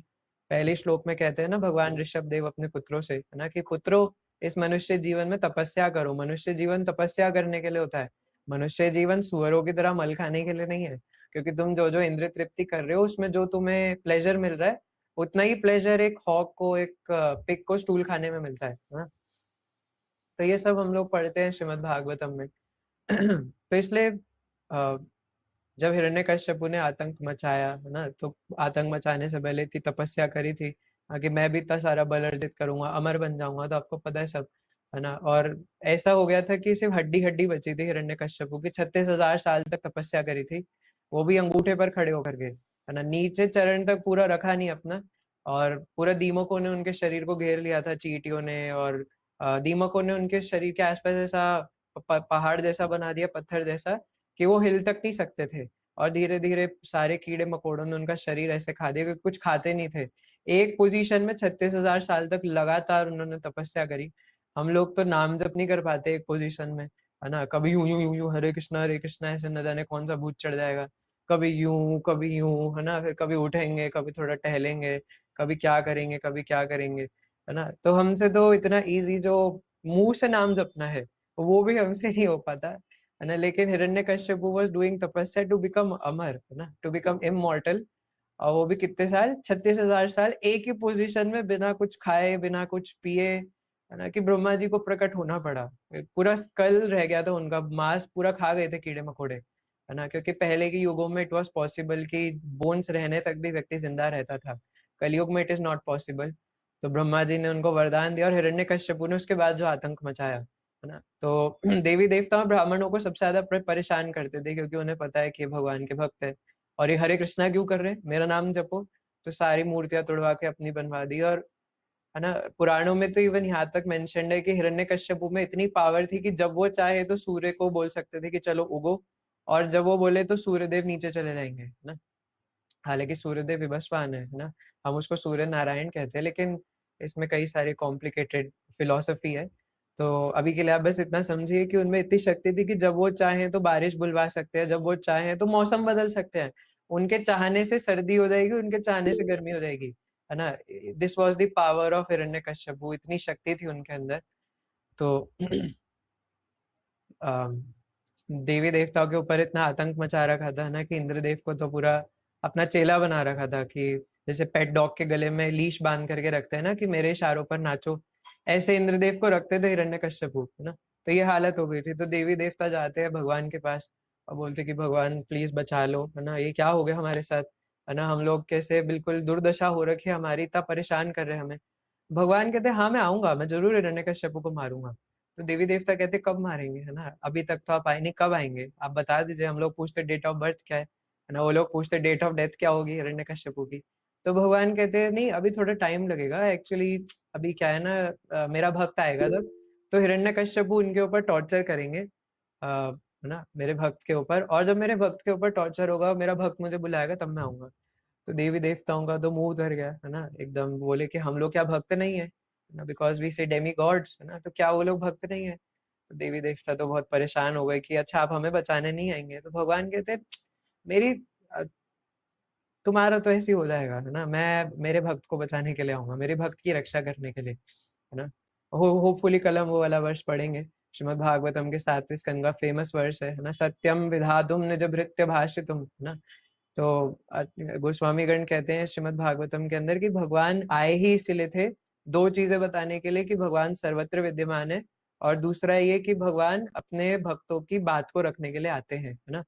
पहले श्लोक में कहते हैं ना भगवान ऋषभ देव अपने पुत्रों से, है ना, कि पुत्रों इस मनुष्य जीवन में तपस्या करो। मनुष्य जीवन तपस्या करने के लिए होता है। मनुष्य जीवन सुअरों की तरह मल खाने के लिए नहीं है, क्योंकि तुम जो जो इंद्रिय तृप्ति कर रहे हो उसमें जो तुम्हें प्लेजर मिल रहा है, उतना ही प्लेजर एक हॉक को, एक पिग को स्टूल खाने में मिलता है ना। तो ये सब हम लोग पढ़ते हैं श्रीमद् भागवतम में। तो इसलिए जब हिरण्यकश्यपु ने आतंक मचाया, है ना, तो आतंक मचाने से पहले इतनी तपस्या करी थी कि मैं भी इतना सारा बल अर्जित करूंगा, अमर बन जाऊंगा, तो आपको पता है सब, है ना। और ऐसा हो गया था कि सिर्फ हड्डी हड्डी बची थी हिरण्यकश्यपु की। 36,000 साल तक तपस्या करी थी, वो भी अंगूठे पर खड़े होकर के, है ना, नीचे चरण तक पूरा रखा नहीं अपना। और पूरा दीमकों ने उनके शरीर को घेर लिया था, चींटियों ने, और दीमकों ने उनके शरीर के आसपास ऐसा पहाड़ जैसा बना दिया, पत्थर जैसा, कि वो हिल तक नहीं सकते थे। और धीरे धीरे सारे कीड़े मकोड़ों ने उनका शरीर ऐसे खा दिया कि कुछ खाते नहीं थे। एक पोजीशन में 36,000 साल तक लगातार उन्होंने तपस्या करी। हम लोग तो नाम जप नहीं कर पाते एक पोजीशन में, है ना। कभी यूं यूं यूं यूं हरे कृष्णा ऐसे न जाने कौन सा भूत चढ़ जाएगा। कभी यूं, है ना, फिर कभी उठेंगे, कभी थोड़ा टहलेंगे, कभी क्या करेंगे, कभी क्या करेंगे, है ना। तो हमसे तो इतना इजी जो मुंह से नाम जपना है वो भी हमसे नहीं हो पाता, है ना। लेकिन हिरण्यकश्यपु वाज डूइंग तपस्या टू बिकम अमर, है ना, टू बिकम इमॉर्टल। और वो भी कितने साल, 36,000 साल एक ही पोजीशन में, बिना कुछ खाए, बिना कुछ पिए, है ना, कि ब्रह्मा जी को प्रकट होना पड़ा। पूरा स्कल रह गया था उनका, मांस पूरा खा गए थे कीड़े मकोड़े, है ना, क्योंकि पहले के युगों में इट वॉज पॉसिबल कि बोन्स रहने तक भी व्यक्ति जिंदा रहता था। कलयुग में इट इज नॉट पॉसिबल। तो ब्रह्मा जी ने उनको वरदान दिया, और हिरण्यकश्यपु ने उसके बाद जो आतंक मचाया, है ना। तो देवी देवता और ब्राह्मणों को सबसे ज्यादा परेशान करते थे, क्योंकि उन्हें पता है कि ये भगवान के भक्त है, और ये हरे कृष्णा क्यों कर रहे हैं, मेरा नाम जपो। तो सारी मूर्तियां तोड़वा के अपनी बनवा दी। और है ना, पुराणों में तो इवन यहाँ तक मेंशन्ड है कि हिरण्यकश्यपु में इतनी पावर थी कि जब वो चाहे तो सूर्य को बोल सकते थे कि चलो उगो, और जब वो बोले तो सूर्यदेव नीचे चले जाएंगे, है ना। हालांकि सूर्यदेव विवस्वान है ना, हम उसको सूर्य नारायण कहते हैं, लेकिन इसमें कई सारी कॉम्प्लिकेटेड फिलोसफी है। तो अभी के लिए आप बस इतना समझिए कि उनमें इतनी शक्ति थी कि जब वो चाहें तो बारिश बुलवा सकते हैं, जब वो चाहें तो मौसम बदल सकते हैं। उनके चाहने से सर्दी हो जाएगी, उनके चाहने से गर्मी हो जाएगी, है ना। This was the power of Hiranyakashipu, इतनी शक्ति थी उनके अंदर। तो देवी देवताओं के ऊपर इतना आतंक मचा रखा था ना, कि इंद्रदेव को तो पूरा अपना चेला बना रखा था, कि जैसे पेट डॉग के गले में लीश बांध करके रखते हैं ना, कि मेरे इशारों पर नाचो, ऐसे इंद्रदेव को रखते थे हिरण्यकश्यपु, है ना। तो ये हालत हो गई थी। तो देवी देवता जाते हैं भगवान के पास और बोलते कि भगवान प्लीज बचा लो, है ना, ये क्या हो गया हमारे साथ, है ना, हम लोग कैसे बिल्कुल दुर्दशा हो रखी है हमारी, इतना परेशान कर रहे हैं हमें। भगवान कहते हैं हाँ मैं आऊंगा, मैं जरूर हिरण्यकश्यपु को मारूंगा। तो देवी देवता कहते कब मारेंगे, है ना, अभी तक तो आप आए नहीं, कब आएंगे आप बता दीजिए। हम लोग पूछते डेट ऑफ बर्थ क्या है ना, वो लोग पूछते डेट ऑफ डेथ क्या होगी हिरण्यकश्यपु की। तो भगवान कहते हैं नहीं अभी थोड़ा टाइम लगेगा एक्चुअली, अभी क्या है ना, मेरा भक्त आएगा तब। तो हिरण्यकश्यपु उनके ऊपर टॉर्चर करेंगे, है ना, मेरे भक्त के ऊपर। और जब मेरे भक्त के ऊपर टॉर्चर होगा, मेरा भक्त मुझे बुलाएगा, तब मैं आऊंगा। तो देवी देवताओं का तो मुंह उधर गया, है ना, एकदम बोले कि हम लोग क्या भक्त नहीं है ना, बिकॉज वी से डेमी गॉड्स, है ना, तो क्या वो लोग भक्त नहीं है। देवी देवता तो बहुत परेशान हो गए कि अच्छा आप हमें बचाने नहीं आएंगे। तो भगवान कहते मेरी तुम्हारा तो ऐसे ही हो जाएगा, है ना, मैं मेरे भक्त को बचाने के लिए आऊंगा, मेरे भक्त की रक्षा करने के लिए, है ना। होपफुली कल हम वो वाला वर्ष पढ़ेंगे, श्रीमद् भागवतम के 7वें स्कंद का फेमस वर्ष है ना, सत्यम विधातुम निज भृत्य भाषितुम, है ना। तो गोस्वामी गण कहते हैं श्रीमद् भागवतम के अंदर कि भगवान आए ही इसीलिए थे, दो चीजें बताने के लिए कि भगवान सर्वत्र विद्यमान है, और दूसरा ये कि भगवान अपने भक्तों की बात को रखने के लिए आते हैं, है ना।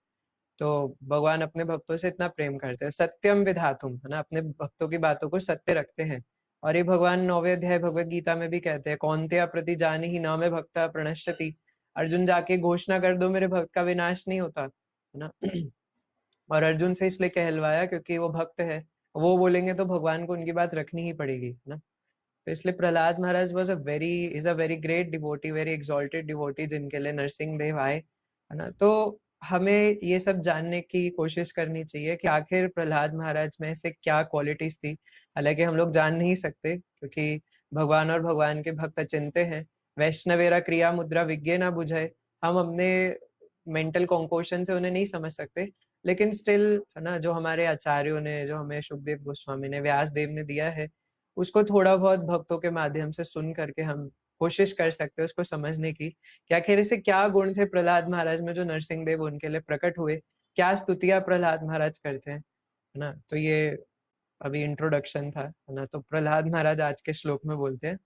तो भगवान अपने भक्तों से इतना प्रेम करते हैं, सत्यम विधातुम, है ना, अपने भक्तों की बातों को सत्य रखते हैं। और ये भगवान 9वें अध्याय भगवत गीता में भी कहते हैं, कौन्तेय प्रति जानी ही न में भक्ता प्रणश्यति, अर्जुन जाके घोषणा कर दो मेरे भक्त का विनाश नहीं होता, है ना। और अर्जुन से इसलिए कहलवाया क्योंकि वो भक्त है, वो बोलेंगे तो भगवान को उनकी बात रखनी ही पड़ेगी, है ना। तो इसलिए Prahlad Maharaj is a very great devotee, very exalted devotee, जिनके लिए नरसिंह देव आए, है ना। तो हमें ये सब जानने की कोशिश करनी चाहिए कि आखिर प्रहलाद महाराज में से क्या क्वालिटीज थी। हालांकि हम लोग जान नहीं सकते क्योंकि भगवान और भगवान के भक्त अचिंत्य हैं। वैष्णवेरा क्रिया मुद्रा विज्ञे ना बुझाए, हम अपने मेंटल कॉन्कोशन से उन्हें नहीं समझ सकते, लेकिन स्टिल, है ना, जो हमारे आचार्यों ने, जो हमें सुखदेव गोस्वामी ने, व्यास देव ने दिया है, उसको थोड़ा बहुत भक्तों के माध्यम से सुन करके हम कोशिश कर सकते हैं उसको समझने की कि आखिर ऐसे क्या गुण थे प्रहलाद महाराज में जो नरसिंह देव उनके लिए प्रकट हुए, क्या स्तुतियां प्रहलाद महाराज करते हैं, है ना। तो ये अभी इंट्रोडक्शन था, है ना। तो प्रहलाद महाराज आज के श्लोक में बोलते हैं,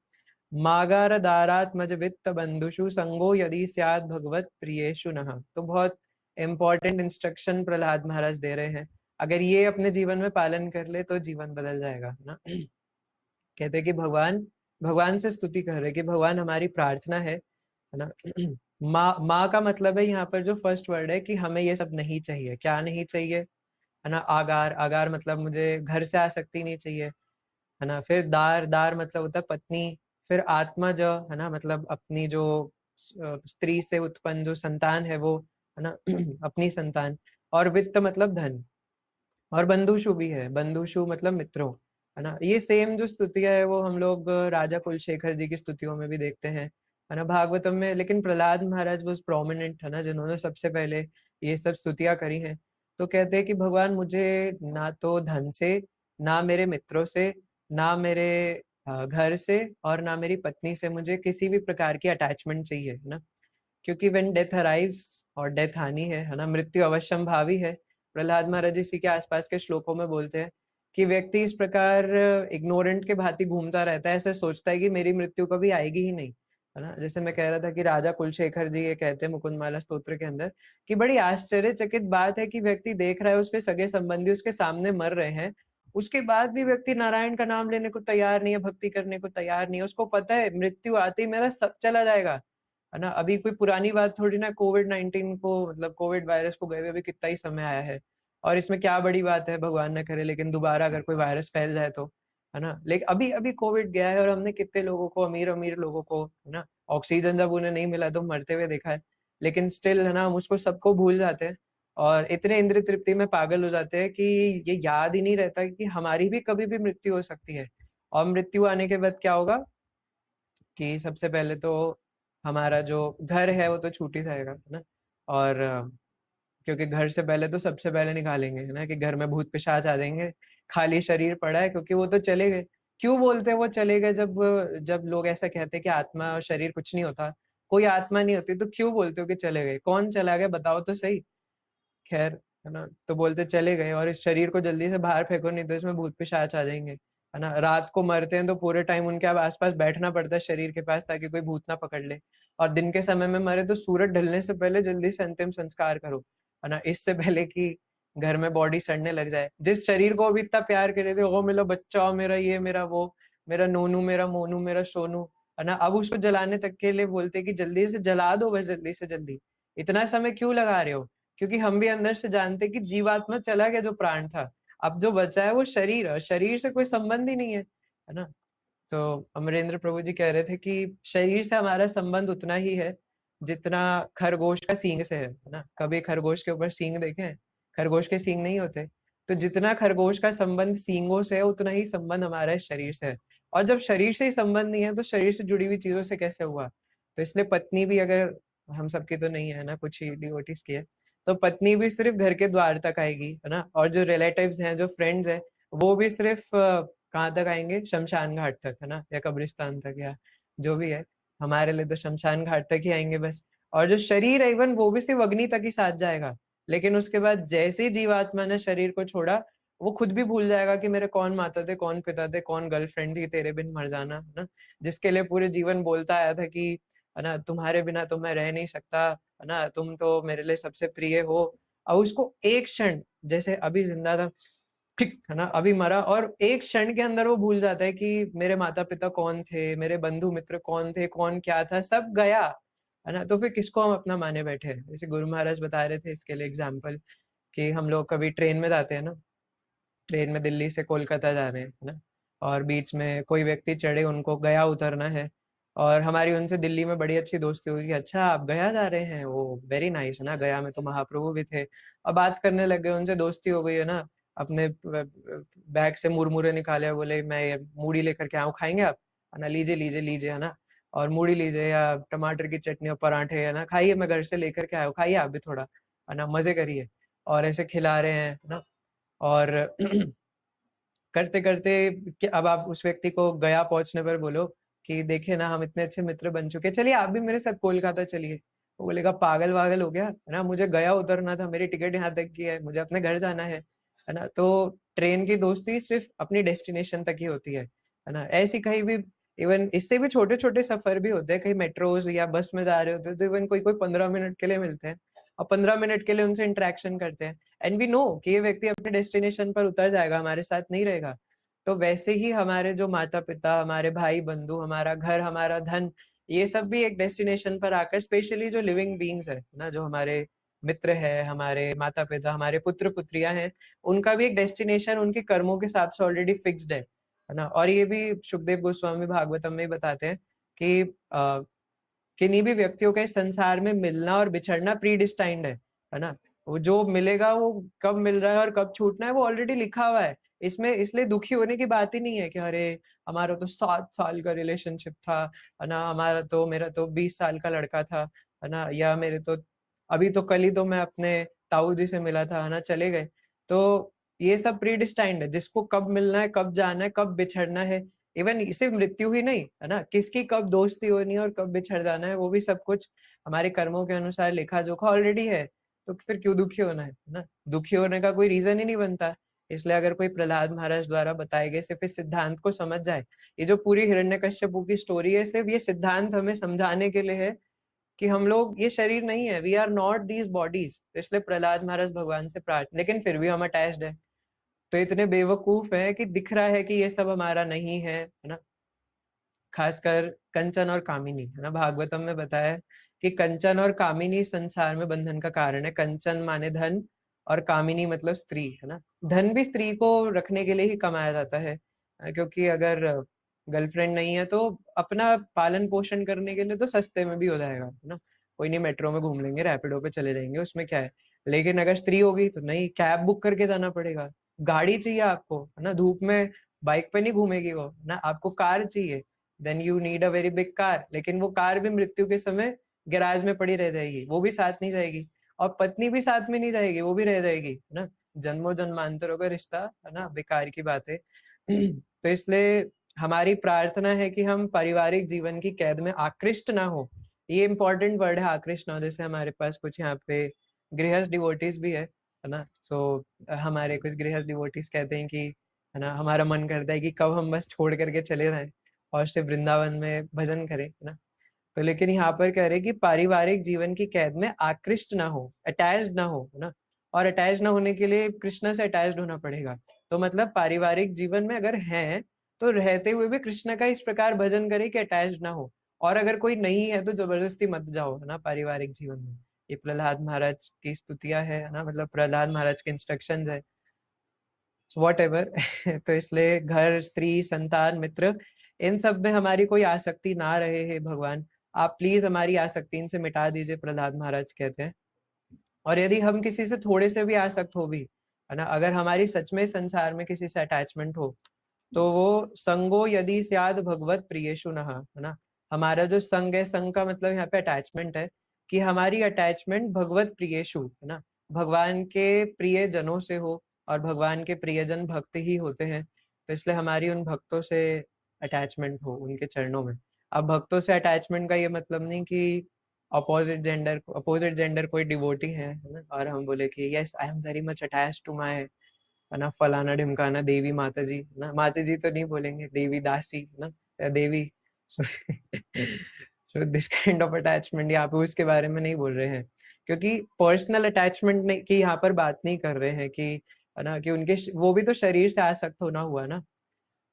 मागार दारात्मज वित्त बंधुषु संगो यदि स्यात् भगवत प्रियेषु नः। तो बहुत इंपॉर्टेंट इंस्ट्रक्शन प्रहलाद महाराज दे रहे हैं, अगर ये अपने जीवन में पालन कर ले तो जीवन बदल जाएगा, है ना। कहते हैं कि भगवान भगवान से स्तुति कर रहे कि भगवान हमारी प्रार्थना है ना। माँ का मतलब है यहाँ पर जो फर्स्ट वर्ड है कि हमें ये सब नहीं चाहिए। क्या नहीं चाहिए, है ना, आगार, आगार मतलब मुझे घर से आसक्ति नहीं चाहिए, है ना। फिर दार, दार मतलब होता है पत्नी। फिर आत्मज, है ना, मतलब अपनी जो स्त्री से उत्पन्न जो संतान है वो, है ना, अपनी संतान। और वित्त मतलब धन। और बंधुषु भी है, बंधुषु मतलब मित्रों, है ना। ये सेम जो स्तुतियां है वो हम लोग राजा कुलशेखर जी की स्तुतियों में भी देखते हैं, है ना, भागवतम में। लेकिन प्रहलाद महाराज वॉज प्रोमिनेंट, है ना, जिन्होंने सबसे पहले ये सब स्तुतियां करी हैं। तो कहते हैं कि भगवान मुझे ना तो धन से, ना मेरे मित्रों से, ना मेरे घर से, और ना मेरी पत्नी से मुझे किसी भी प्रकार की अटैचमेंट चाहिए, है ना। क्योंकि व्हेन डेथ अराइव्स, और डेथ आनी है ना, मृत्यु अवश्यम भावी है। प्रहलाद महाराज इसी के आसपास के श्लोकों में बोलते हैं कि व्यक्ति इस प्रकार इग्नोरेंट के भांति घूमता रहता है, ऐसे सोचता है कि मेरी मृत्यु कभी आएगी ही नहीं, है ना। जैसे मैं कह रहा था कि राजा कुलशेखर जी ये कहते हैं मुकुंदमाला स्तोत्र के अंदर कि बड़ी आश्चर्यचकित बात है कि व्यक्ति देख रहा है उसके सगे संबंधी उसके सामने मर रहे हैं, उसके बाद भी व्यक्ति नारायण का नाम लेने को तैयार नहीं है, भक्ति करने को तैयार नहीं है। उसको पता है मृत्यु आते ही मेरा सब चला जाएगा, है ना। अभी कोई पुरानी बात थोड़ी ना, कोविड-19 को, मतलब कोविड वायरस को गए हुए अभी कितना ही समय आया है, और इसमें क्या बड़ी बात है, भगवान न करे लेकिन दोबारा अगर कोई वायरस फैल जाए तो, है ना। लेकिन अभी अभी कोविड गया है और हमने कितने लोगों को, अमीर अमीर लोगों को, है ना, ऑक्सीजन जब उन्हें नहीं मिला तो मरते हुए देखा है। लेकिन स्टिल, है ना, हम उसको सबको भूल जाते हैं और इतने इंद्रिय तृप्ति में पागल हो जाते हैं कि ये याद ही नहीं रहता कि हमारी भी कभी भी मृत्यु हो सकती है। और मृत्यु आने के बाद क्या होगा कि सबसे पहले तो हमारा जो घर है वो तो छूट ही जाएगा, है ना। और क्योंकि घर से पहले तो सबसे पहले निकालेंगे, है ना, कि घर में भूत पिशाच आ जाएंगे, खाली शरीर पड़ा है, क्योंकि वो तो चले गए। क्यों बोलते हैं वो चले गए, जब जब लोग ऐसा कहते हैं कि आत्मा और शरीर कुछ नहीं होता, कोई आत्मा नहीं होती, तो क्यों बोलते हो कि चले गए, कौन चला गया बताओ तो सही। खैर, है ना, तो बोलते चले गए, और इस शरीर को जल्दी से बाहर फेंको नहीं तो इसमें भूत पिशाच आ जाएंगे, है ना। रात को मरते हैं तो पूरे टाइम उनके आसपास बैठना पड़ता है शरीर के पास, ताकि कोई भूत ना पकड़ ले। और दिन के समय में मरे तो सूरज ढलने से पहले जल्दी से अंतिम संस्कार करो, है ना, इससे पहले कि घर में बॉडी सड़ने लग जाए। जिस शरीर को अभी इतना प्यार करे थे, ओ मेरा बच्चा, मेरा ये, मेरा वो, मेरा नोनू, मेरा मोनू, मेरा सोनू, है ना, अब उसको जलाने तक के लिए बोलते कि जल्दी से जला दो, बस जल्दी से जल्दी, इतना समय क्यों लगा रहे हो। क्योंकि हम भी अंदर से जानते कि जीवात्मा चला गया जो प्राण था, अब जो बचा है वो शरीर है, शरीर से कोई संबंध ही नहीं है ना। तो अमरेंद्र प्रभु जी कह रहे थे कि शरीर से हमारा संबंध उतना ही है जितना खरगोश का सींग से है ना। कभी खरगोश के ऊपर सींग देखे हैं? खरगोश के सींग नहीं होते। तो जितना खरगोश का संबंध सींगों से है, उतना ही संबंध हमारा इस शरीर से है। और जब शरीर से ही संबंध नहीं है तो शरीर से जुड़ी हुई चीजों से कैसे हुआ। तो इसलिए पत्नी भी अगर हम सबकी तो नहीं है ना, कुछ ही डिवोटीज की है। तो पत्नी भी सिर्फ घर के द्वार तक आएगी, है ना, और जो रिलेटिव्स हैं, जो फ्रेंड्स हैं, वो भी सिर्फ कहाँ तक आएंगे, शमशान घाट तक, है ना, या कब्रिस्तान तक, या जो भी है। हमारे लिए तो शमशान घाट तक ही आएंगे बस। और जो शरीर है इवन वो भी सिर्फ अग्नि तक ही साथ जाएगा। लेकिन उसके बाद जैसे ही जीवात्मा ने शरीर को छोड़ा, वो खुद भी भूल जाएगा कि मेरे कौन माता थे, कौन पिता थे, कौन गर्लफ्रेंड थी, तेरे बिन मर जाना, है ना, जिसके लिए पूरे जीवन बोलता आया था कि है ना, तुम्हारे बिना तो मैं रह नहीं सकता, है ना, तुम तो मेरे लिए सबसे प्रिय हो। और उसको एक क्षण, जैसे अभी जिंदा था, ठीक है ना, अभी मरा, और एक क्षण के अंदर वो भूल जाता है कि मेरे माता पिता कौन थे, मेरे बंधु मित्र कौन थे, कौन क्या था, सब गया, है ना। तो फिर किसको हम अपना माने बैठे हैं। जैसे गुरु महाराज बता रहे थे इसके लिए एग्जाम्पल, कि हम लोग कभी ट्रेन में जाते हैं ना, ट्रेन में दिल्ली से कोलकाता जा रहे हैं, है ना, और बीच में कोई व्यक्ति चढ़े, उनको गया उतरना है, और हमारी उनसे दिल्ली में बड़ी अच्छी दोस्ती होगी, अच्छा आप गया जा रहे हैं, वो वेरी नाइस, है ना, गया में तो महाप्रभु भी थे। और बात करने लग गए, उनसे दोस्ती हो गई, है ना। अपने बैग से मुरमुरे निकाले, बोले मैं ये मूढ़ी लेकर के आऊँ, खाएंगे आप, है ना, लीजिए लीजिए लीजिए, है ना, और मूढ़ी लीजिए या टमाटर की चटनी और पराठे, है ना, खाइए, मैं घर से लेकर के आया हूँ, खाइए आप भी थोड़ा, है ना, मजे करिए। और ऐसे खिला रहे हैं, है ना। और करते करते कि अब आप उस व्यक्ति को गया पहुंचने पर बोलो कि देखिए ना, हम इतने अच्छे मित्र बन चुके हैं, चलिए आप भी मेरे साथ कोलकाता चलिए। वो बोलेगा पागल वागल हो गया, है ना, मुझे गया उतरना था, मेरी टिकट यहाँ तक की है, मुझे अपने घर जाना है ना। तो ट्रेन की दोस्ती सिर्फ अपनी डेस्टिनेशन तक ही होती है ना। ऐसी कहीं भी, इवन इससे भी छोटे छोटे सफर भी होते हैं, कहीं मेट्रोज या बस में जा रहे होते हैं, तो इवन कोई कोई 15 मिनट के लिए मिलते हैं, और 15 मिनट के लिए उनसे इंटरेक्शन करते हैं, एंड वी नो कि ये व्यक्ति अपने डेस्टिनेशन पर उतर जाएगा, हमारे साथ नहीं रहेगा। तो वैसे ही हमारे जो माता पिता, हमारे भाई बंधु, हमारा घर, हमारा धन, ये सब भी एक डेस्टिनेशन पर आकर, स्पेशली जो लिविंग बींग्स है ना, जो हमारे मित्र है, हमारे माता पिता, हमारे पुत्र पुत्रियां हैं, उनका भी एक डेस्टिनेशन उनके कर्मों के हिसाब से ऑलरेडी फिक्स्ड है ना। और ये भी सुखदेव गोस्वामी भागवतम में बताते हैं कि किन्हीं भी व्यक्तियों का इस संसार में मिलना और बिछड़ना प्री डिस्टाइंड है ना। वो जो मिलेगा वो कब मिल रहा है और कब छूटना है, वो ऑलरेडी लिखा हुआ है। इसमें इसलिए दुखी होने की बात ही नहीं है कि अरे हमारा तो 7 साल का रिलेशनशिप था, है ना, हमारा तो, मेरा तो 20 साल का लड़का था, है ना, या मेरे तो अभी तो कल ही तो मैं अपने ताऊ जी से मिला था, है ना, चले गए। तो ये सब प्री डिस्टाइंड है, जिसको कब मिलना है, कब जाना है, कब बिछड़ना है। इवन सिर्फ मृत्यु ही नहीं, है ना, किसकी कब दोस्ती होनी है और कब बिछड़ जाना है, वो भी सब कुछ हमारे कर्मों के अनुसार लिखा जोखा ऑलरेडी है। तो फिर क्यों दुखी होना है ना। दुखी होने का कोई रीजन ही नहीं बनता। इसलिए अगर कोई प्रहलाद महाराज द्वारा बताए गए सिर्फ इस सिद्धांत को समझ जाए, ये जो पूरी हिरण्यकश्यपु की स्टोरी है, सिर्फ ये सिद्धांत हमें समझाने के लिए है कि हम लोग ये शरीर नहीं है, we are not these bodies. तो इसलिए प्रहलाद महाराज भगवान से प्रार्थना, लेकिन फिर भी हम अटैच्ड है। तो इतने बेवकूफ है कि दिख रहा है कि ये सब हमारा नहीं है ना। खासकर कंचन और कामिनी, है ना, भागवतम में बताया है कि कंचन और कामिनी संसार में बंधन का कारण है। कंचन माने धन, और कामिनी मतलब स्त्री, है ना। धन भी स्त्री को रखने के लिए ही कमाया जाता है, क्योंकि अगर गर्लफ्रेंड नहीं है तो अपना पालन पोषण करने के लिए तो सस्ते में भी हो जाएगा, है ना। कोई नहीं, मेट्रो में घूम लेंगे, रैपिडो पे चले जाएंगे, उसमें क्या है। लेकिन अगर स्त्री होगी तो नहीं, कैब बुक करके जाना पड़ेगा, गाड़ी चाहिए आपको, है ना, धूप में बाइक पे नहीं घूमेगी वो, है ना, आपको कार चाहिए, then you need a very big car. लेकिन वो कार भी मृत्यु के समय गैराज में पड़ी रह जाएगी, वो भी साथ नहीं जाएगी। और पत्नी भी साथ में नहीं जाएगी, वो भी रह जाएगी, है ना। जन्मों जन्मांतरों का रिश्ता, है ना, बेकार की बात है। तो इसलिए हमारी प्रार्थना है कि हम पारिवारिक जीवन की कैद में आकृष्ट ना हो। ये इंपॉर्टेंट वर्ड है, आकृष्ट ना हो। जैसे हमारे पास कुछ यहाँ पे गृहस्थ डिवोटीज भी है ना। सो हमारे कुछ गृहस्थ डिवोटीज कहते हैं कि, है ना, हमारा मन करता है कि कब हम बस छोड़ करके चले जाएं और सिर्फ वृंदावन में भजन करें, है ना। तो लेकिन यहाँ पर कह रहे कि पारिवारिक जीवन की कैद में आकृष्ट ना हो, अटैच्ड ना हो, है ना। और अटैच ना होने के लिए कृष्ण से अटैच्ड होना पड़ेगा। तो मतलब पारिवारिक जीवन में अगर है तो रहते हुए भी कृष्ण का इस प्रकार भजन करे कि अटैच्ड ना हो। और अगर कोई नहीं है तो जबरदस्ती मत जाओ, है ना, पारिवारिक जीवन में। ये प्रहलाद महाराज की स्तुतियां है ना, मतलब प्रहलाद महाराज के इंस्ट्रक्शंस है, वॉट एवर। तो इसलिए घर, स्त्री, संतान, मित्र, इन सब में हमारी कोई आसक्ति ना रहे। है भगवान, आप प्लीज हमारी आसक्ति इनसे मिटा दीजिए, प्रहलाद महाराज कहते हैं। और यदि हम किसी से थोड़े से भी आसक्त हो भी, है ना, अगर हमारी सच में संसार में किसी से अटैचमेंट हो, तो वो संगो यदि स्याद भगवत प्रियेषु नः, है ना। हमारा जो संग है, संग का मतलब यहाँ पे अटैचमेंट है, कि हमारी अटैचमेंट भगवत प्रियेषु, है ना, भगवान के प्रिय जनों से हो, और भगवान के प्रियजन भक्त ही होते हैं, तो इसलिए हमारी उन भक्तों से अटैचमेंट हो, उनके चरणों में। अब भक्तों से अटैचमेंट का ये मतलब नहीं कि अपोजिट जेंडर कोई डिवोटी है ना, और हम बोले कि yes I am very much attach to my, है ना, फलाना ढिमकाना देवी माता जी, है ना, माता जी तो नहीं बोलेंगे, देवी दासी, है ना, या देवी। So this kind of attachment यहाँ पे उसके बारे में नहीं बोल रहे हैं, क्योंकि पर्सनल अटैचमेंट की यहाँ पर बात नहीं कर रहे हैं कि, है ना, कि उनके वो भी तो शरीर से आसक्त होना हुआ ना।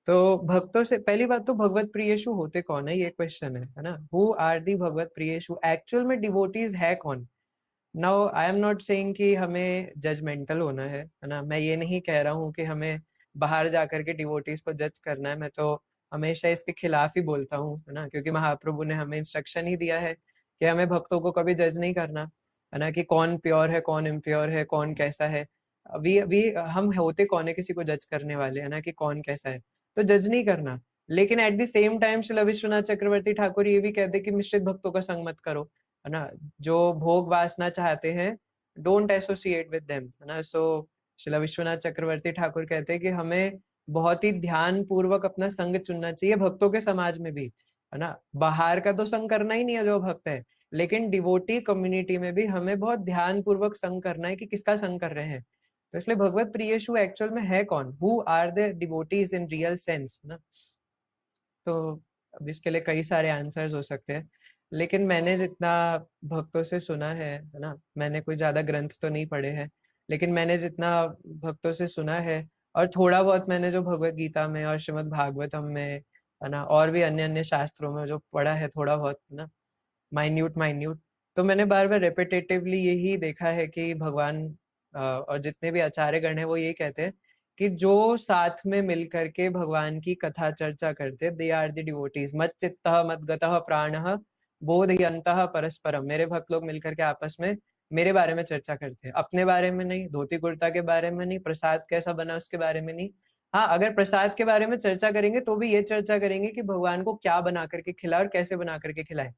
तो भक्तों से पहली बात तो भगवत प्रियेषु होते कौन है, ये क्वेश्चन है ना, हु आर दी भगवत प्रियेषु, एक्चुअल में डिवोटीज है कौन। Now I am not saying कि हमें जजमेंटल होना है ना, मैं ये नहीं कह रहा हूँ कि हमें बाहर जाकर के डिवोटीज को जज करना है, मैं तो हमेशा इसके खिलाफ ही बोलता हूँ, है ना, क्योंकि महाप्रभु ने हमें इंस्ट्रक्शन ही दिया है कि हमें भक्तों को कभी जज नहीं करना, है ना, कि कौन प्योर है, कौन इम्प्योर है, कौन कैसा है। अभी हम होते कौन है किसी को जज करने वाले, है ना, कि कौन कैसा है, तो जज नहीं करना। लेकिन at the same time Srila Vishwanath Chakravarti Thakur ये भी कहते कि मिश्रित भक्तों का संग मत करो, है ना, जो भोग वासना चाहते हैं, डोंट एसोसिएट विद देम, है ना। सो श्रील विश्वनाथ चक्रवर्ती ठाकुर कहते हैं कि हमें बहुत ही ध्यान पूर्वक अपना संग चुनना चाहिए, भक्तों के समाज में भी, है ना, बाहर का तो संग करना ही नहीं है जो भक्त है, लेकिन डिवोटी कम्युनिटी में भी हमें बहुत ध्यान पूर्वक संग करना है कि किसका संग कर रहे हैं। तो इसलिए भगवत प्रियेषु एक्चुअल में है कौन, who are the devotees in real sense ना। तो अब इसके लिए कई सारे आंसर्स हो सकते हैं, लेकिन मैंने जितना भक्तों से सुना है ना, मैंने कोई ज्यादा ग्रंथ तो नहीं पढ़े हैं, लेकिन मैंने जितना भक्तों से सुना है, और थोड़ा बहुत मैंने जो भगवत गीता में और श्रीमद् भागवतम में, है ना, और भी अन्य अन्य शास्त्रों में जो पढ़ा है थोड़ा बहुत, है ना, माइन्यूट माइन्यूट, तो मैंने बार बार रेपिटेटिवली यही देखा है कि भगवान और जितने भी आचार्य गण हैं वो यही कहते हैं कि जो साथ में मिल करके भगवान की कथा चर्चा करते, दे आर द डिवोटीज, मत चित्तः मत गतः प्राणः बोधयन्तः परस्परम, मेरे भक्त लोग मिलकर के आपस में मेरे बारे में चर्चा करते हैं, अपने बारे में नहीं, धोती कुर्ता के बारे में नहीं, प्रसाद कैसा बना उसके बारे में नहीं। हाँ, अगर प्रसाद के बारे में चर्चा करेंगे तो भी ये चर्चा करेंगे कि भगवान को क्या बना करके खिलाए और कैसे बना करके खिलाए,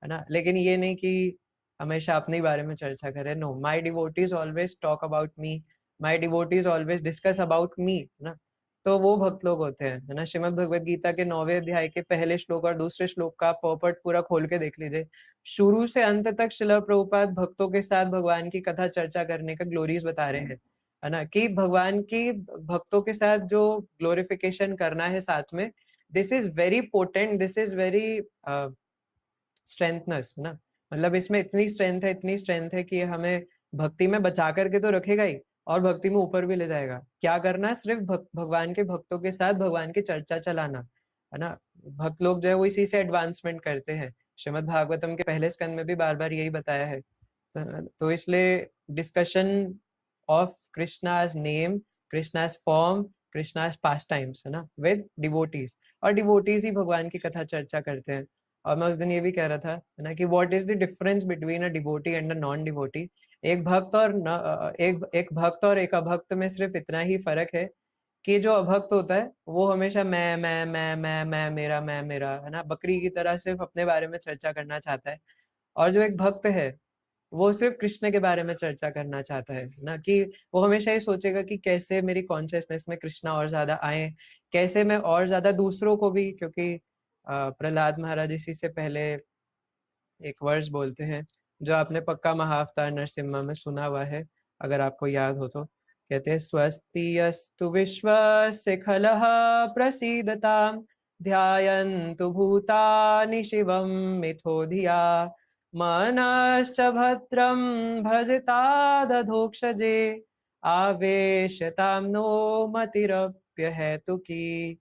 है ना, लेकिन ये नहीं कि हमेशा अपने बारे में चर्चा करें। No, my devotees always talk about me, my devotees always discuss about me, है ना। तो वो भक्त लोग होते हैं, है ना। श्रीमद् भगवत गीता के 9वें अध्याय के पहले श्लोक और दूसरे श्लोक का पॉपट पूरा खोल के देख लीजिए, शुरू से अंत तक श्रील प्रभुपाद भक्तों के साथ भगवान की कथा चर्चा करने का ग्लोरीज बता रहे हैं, है ना, कि भगवान की भक्तों के साथ जो ग्लोरिफिकेशन करना है साथ में, this is very potent, this is very strengthness, है ना, मतलब इसमें इतनी स्ट्रेंथ है, इतनी स्ट्रेंथ है कि हमें भक्ति में बचा करके तो रखेगा ही, और भक्ति में ऊपर भी ले जाएगा। क्या करना है, सिर्फ भगवान के भक्तों के साथ भगवान की चर्चा चलाना, है ना। भक्त लोग जो है वो इसी से एडवांसमेंट करते हैं, श्रीमद् भागवतम के पहले स्कंद में भी बार बार यही बताया है। तो इसलिए discussion of Krishna's name, Krishna's form, Krishna's pass times, है ना, विद डिवोटीज, और डिवोटीज ही भगवान की कथा चर्चा करते हैं। और मैं उस दिन ये भी कह रहा था, है ना, कि what is the difference between a devotee and a non devotee. एक भक्त और एक भक्त और एक अभक्त में सिर्फ इतना ही फर्क है कि जो अभक्त होता है वो हमेशा मैं मेरा, है ना, बकरी की तरह सिर्फ अपने बारे में चर्चा करना चाहता है। और जो एक भक्त है वो सिर्फ कृष्ण के बारे में चर्चा करना चाहता है ना, कि वो हमेशा ये सोचेगा कि कैसे मेरी कॉन्शियसनेस में कृष्णा और ज्यादा आए, कैसे मैं और ज्यादा दूसरों को भी, क्योंकि प्रहलाद महाराज इसी से पहले एक वर्ष बोलते हैं जो आपने पक्का महाअवतार नरसिम्हा में सुना हुआ है, अगर आपको याद हो तो, कहते हैं स्वस्ति अस्तु विश्वस्य खलः प्रसीदताम् ध्यायन्तु भूतानि शिवं मिथो धिया मनश्च भद्रं भजता दधोक्षजे आवेशतां नो मतिरप्यहेतुकी।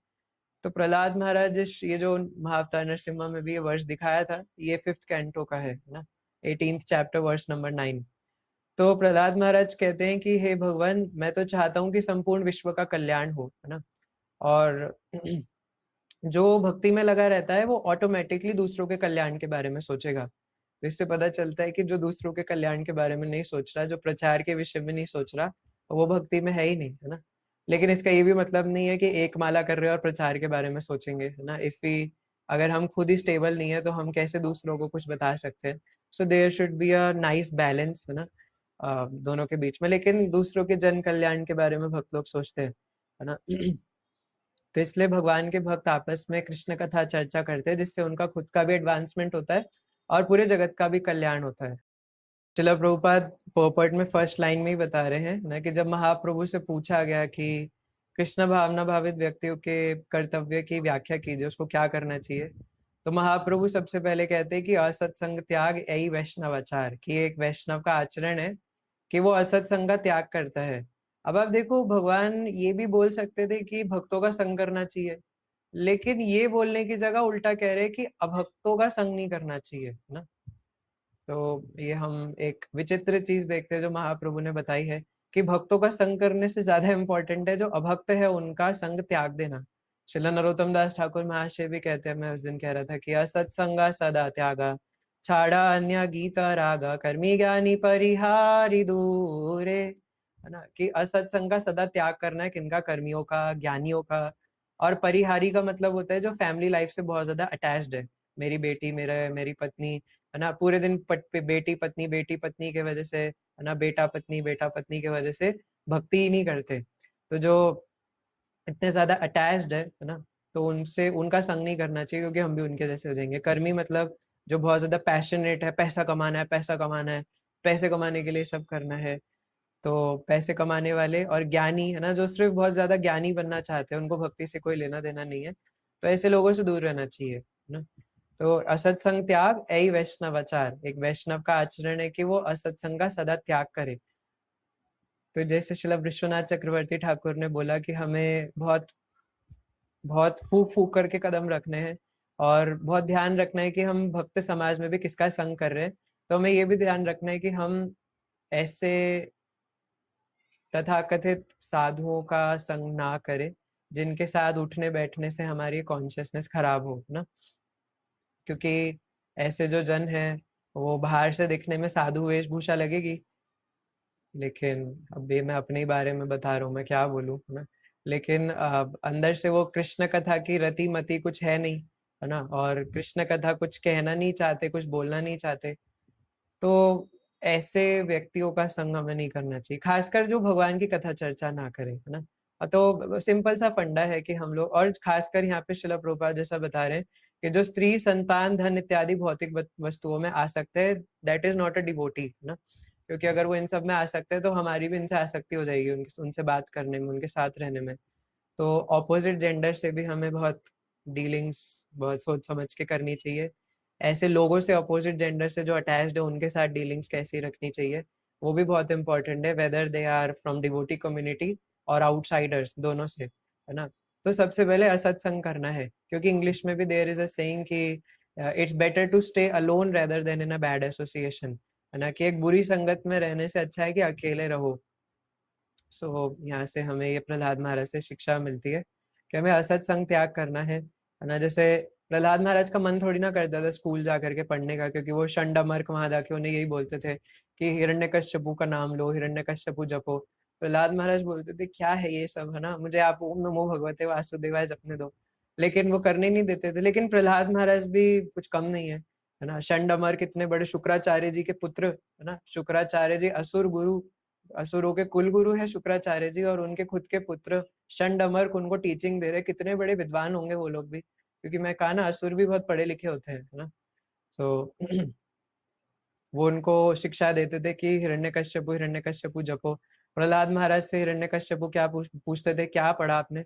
तो प्रहलाद महाराज ये जो महाअवतार नरसिम्हा में भी ये वर्ष दिखाया था, ये 5th कैंटो का है ना, 18th चैप्टर वर्स नंबर 9। तो प्रहलाद महाराज कहते हैं कि हे भगवान, मैं तो चाहता हूँ कि संपूर्ण विश्व का कल्याण हो, है ना, और जो भक्ति में लगा रहता है वो ऑटोमेटिकली दूसरों के कल्याण के बारे में सोचेगा। तो इससे पता चलता है कि जो दूसरों के कल्याण के बारे में नहीं सोच रहा, जो प्रचार के विषय में नहीं सोच रहा, वो भक्ति में है ही नहीं, है ना। लेकिन इसका ये भी मतलब नहीं है कि एक माला कर रहे हैं और प्रचार के बारे में सोचेंगे, है ना। इफ वी, अगर हम खुद ही स्टेबल नहीं है तो हम कैसे दूसरों को कुछ बता सकते हैं। So there should be a nice balance, है ना, दोनों के बीच में। लेकिन दूसरों के जन कल्याण के बारे में भक्त लोग सोचते हैं, है ना। तो इसलिए भगवान के भक्त आपस में कृष्ण कथा चर्चा करते हैं, जिससे उनका खुद का भी एडवांसमेंट होता है और पूरे जगत का भी कल्याण होता है। श्रील प्रभुपाद पोपट में फर्स्ट लाइन में ही बता रहे हैं ना कि जब महाप्रभु से पूछा गया कि कृष्ण भावना भावित व्यक्तियों के कर्तव्य की व्याख्या कीजिए, उसको क्या करना चाहिए, तो महाप्रभु सबसे पहले कहते हैं कि असत्संग त्याग यही वैष्णवाचार, कि एक वैष्णव का आचरण है कि वो असत्संग का त्याग करता है। अब आप देखो, भगवान ये भी बोल सकते थे कि भक्तों का संग करना चाहिए, लेकिन ये बोलने की जगह उल्टा कह रहे हैं कि अभक्तों का संग नहीं करना चाहिए, है ना। तो ये हम एक विचित्र चीज देखते हैं जो महाप्रभु ने बताई है कि भक्तों का संग करने से ज्यादा इम्पोर्टेंट है जो अभक्त है उनका संग त्याग देना। श्रील नरोत्तम दास ठाकुर महाशय भी कहते हैं, मैं उस दिन कह रहा था कि असत्संगा सदा त्यागा, छाड़ा अन्य गीता रागा, कर्मी ज्ञानी परिहारी दूरे, है ना, कि असत्संग का सदा त्याग करना है, किनका, कर्मियों का, ज्ञानियों का। और परिहारी का मतलब होता है जो फैमिली लाइफ से बहुत ज्यादा अटैच्ड है, मेरी बेटी, मेरी पत्नी, है ना, पूरे दिन बेटी पत्नी के वजह से, है ना, बेटा पत्नी के वजह से भक्ति ही नहीं करते। तो जो इतने ज्यादा अटैच्ड है ना, तो उनसे उनका संग नहीं करना चाहिए, क्योंकि हम भी उनके जैसे हो जाएंगे। कर्मी मतलब जो बहुत ज्यादा पैशनेट है, पैसा कमाना है, पैसा कमाना है, पैसे कमाने के लिए सब करना है, तो पैसे कमाने वाले। और ज्ञानी, है ना, जो सिर्फ बहुत ज्यादा ज्ञानी बनना चाहते हैं, उनको भक्ति से कोई लेना देना नहीं है, तो ऐसे लोगों से दूर रहना चाहिए, है ना। तो असत्संग त्याग यही वैष्णवाचार, एक वैष्णव का आचरण है कि वो असत्संग का सदा त्याग करे। तो जैसे श्रील विश्वनाथ चक्रवर्ती ठाकुर ने बोला कि हमें बहुत बहुत फूक फूक करके कदम रखने हैं और बहुत ध्यान रखना है कि हम भक्त समाज में भी किसका संग कर रहे हैं। तो हमें ये भी ध्यान रखना है कि हम ऐसे तथाकथित साधुओं का संग ना करें जिनके साथ उठने बैठने से हमारी कॉन्शियसनेस खराब हो ना, क्योंकि ऐसे जो जन है वो बाहर से दिखने में साधु वेशभूषा लगेगी, लेकिन अब ये मैं अपने ही बारे में बता रहा हूँ, मैं क्या बोलूँ, है ना। लेकिन अंदर से वो कृष्ण कथा की रति मति कुछ है नहीं, है ना, और कृष्ण कथा कुछ कहना नहीं चाहते, कुछ बोलना नहीं चाहते। तो ऐसे व्यक्तियों का संग हमें नहीं करना चाहिए, खासकर जो भगवान की कथा चर्चा ना करें, है ना। तो सिंपल सा फंडा है कि हम लोग, और खासकर यहाँ पे श्रील प्रभुपाद जैसा बता रहे हैं कि जो स्त्री, संतान, धन इत्यादि भौतिक वस्तुओं में आ सकते हैं, that is not a devotee, है ना। क्योंकि अगर वो इन सब में आ सकते हैं तो हमारी भी इनसे आसक्ति हो जाएगी, उनसे बात करने में, उनके साथ रहने में। तो ऑपोजिट जेंडर से भी हमें बहुत डीलिंग्स बहुत सोच समझ के करनी चाहिए। ऐसे लोगों से, अपोजिट जेंडर से जो अटैच्ड है, उनके साथ डीलिंग्स कैसी रखनी चाहिए, वो भी बहुत इंपॉर्टेंट है, whether they are from devotee community और आउटसाइडर्स, दोनों से, है ना। तो सबसे पहले असत्संग करना है, क्योंकि इंग्लिश में भी देयर इज अ सेइंग कि it's better to stay alone rather than in a bad association, है ना, कि एक बुरी संगत में रहने से अच्छा है कि अकेले रहो। सो यहाँ से हमें ये प्रहलाद महाराज से शिक्षा मिलती है कि हमें असत्संग त्याग करना है ना। जैसे प्रहलाद महाराज का मन थोड़ी ना करता था स्कूल जा करके पढ़ने का, क्योंकि वो षंडमर्क वहां जाके उन्हें यही बोलते थे कि हिरण्यकश्यपु का नाम लो, हिरण्यकश्यपु जपो। प्रहलाद महाराज बोलते थे क्या है ये सब, है ना, मुझे आप ओम नमो भगवते वासुदेवाय जपने दो। लेकिन वो करने नहीं देते थे। लेकिन प्रहलाद महाराज भी कुछ कम नहीं है ना। षंडमर्क इतने बड़े शुक्राचार्य जी के पुत्र, है ना, शुक्राचार्य जी असुर गुरु, असुरों के कुल गुरु है शुक्राचार्य जी, और उनके खुद के पुत्र षंडमर्क उनको टीचिंग दे रहे। कितने बड़े विद्वान होंगे वो लोग भी, क्योंकि मैं कहा ना, असुर भी बहुत पढ़े लिखे होते हैं, है ना। सो वो उनको शिक्षा देते थे कि हिरण्यकश्यपु जपो। प्रहलाद महाराज से हिरण्यकश्यपु क्या पूछते थे, क्या पढ़ा आपने,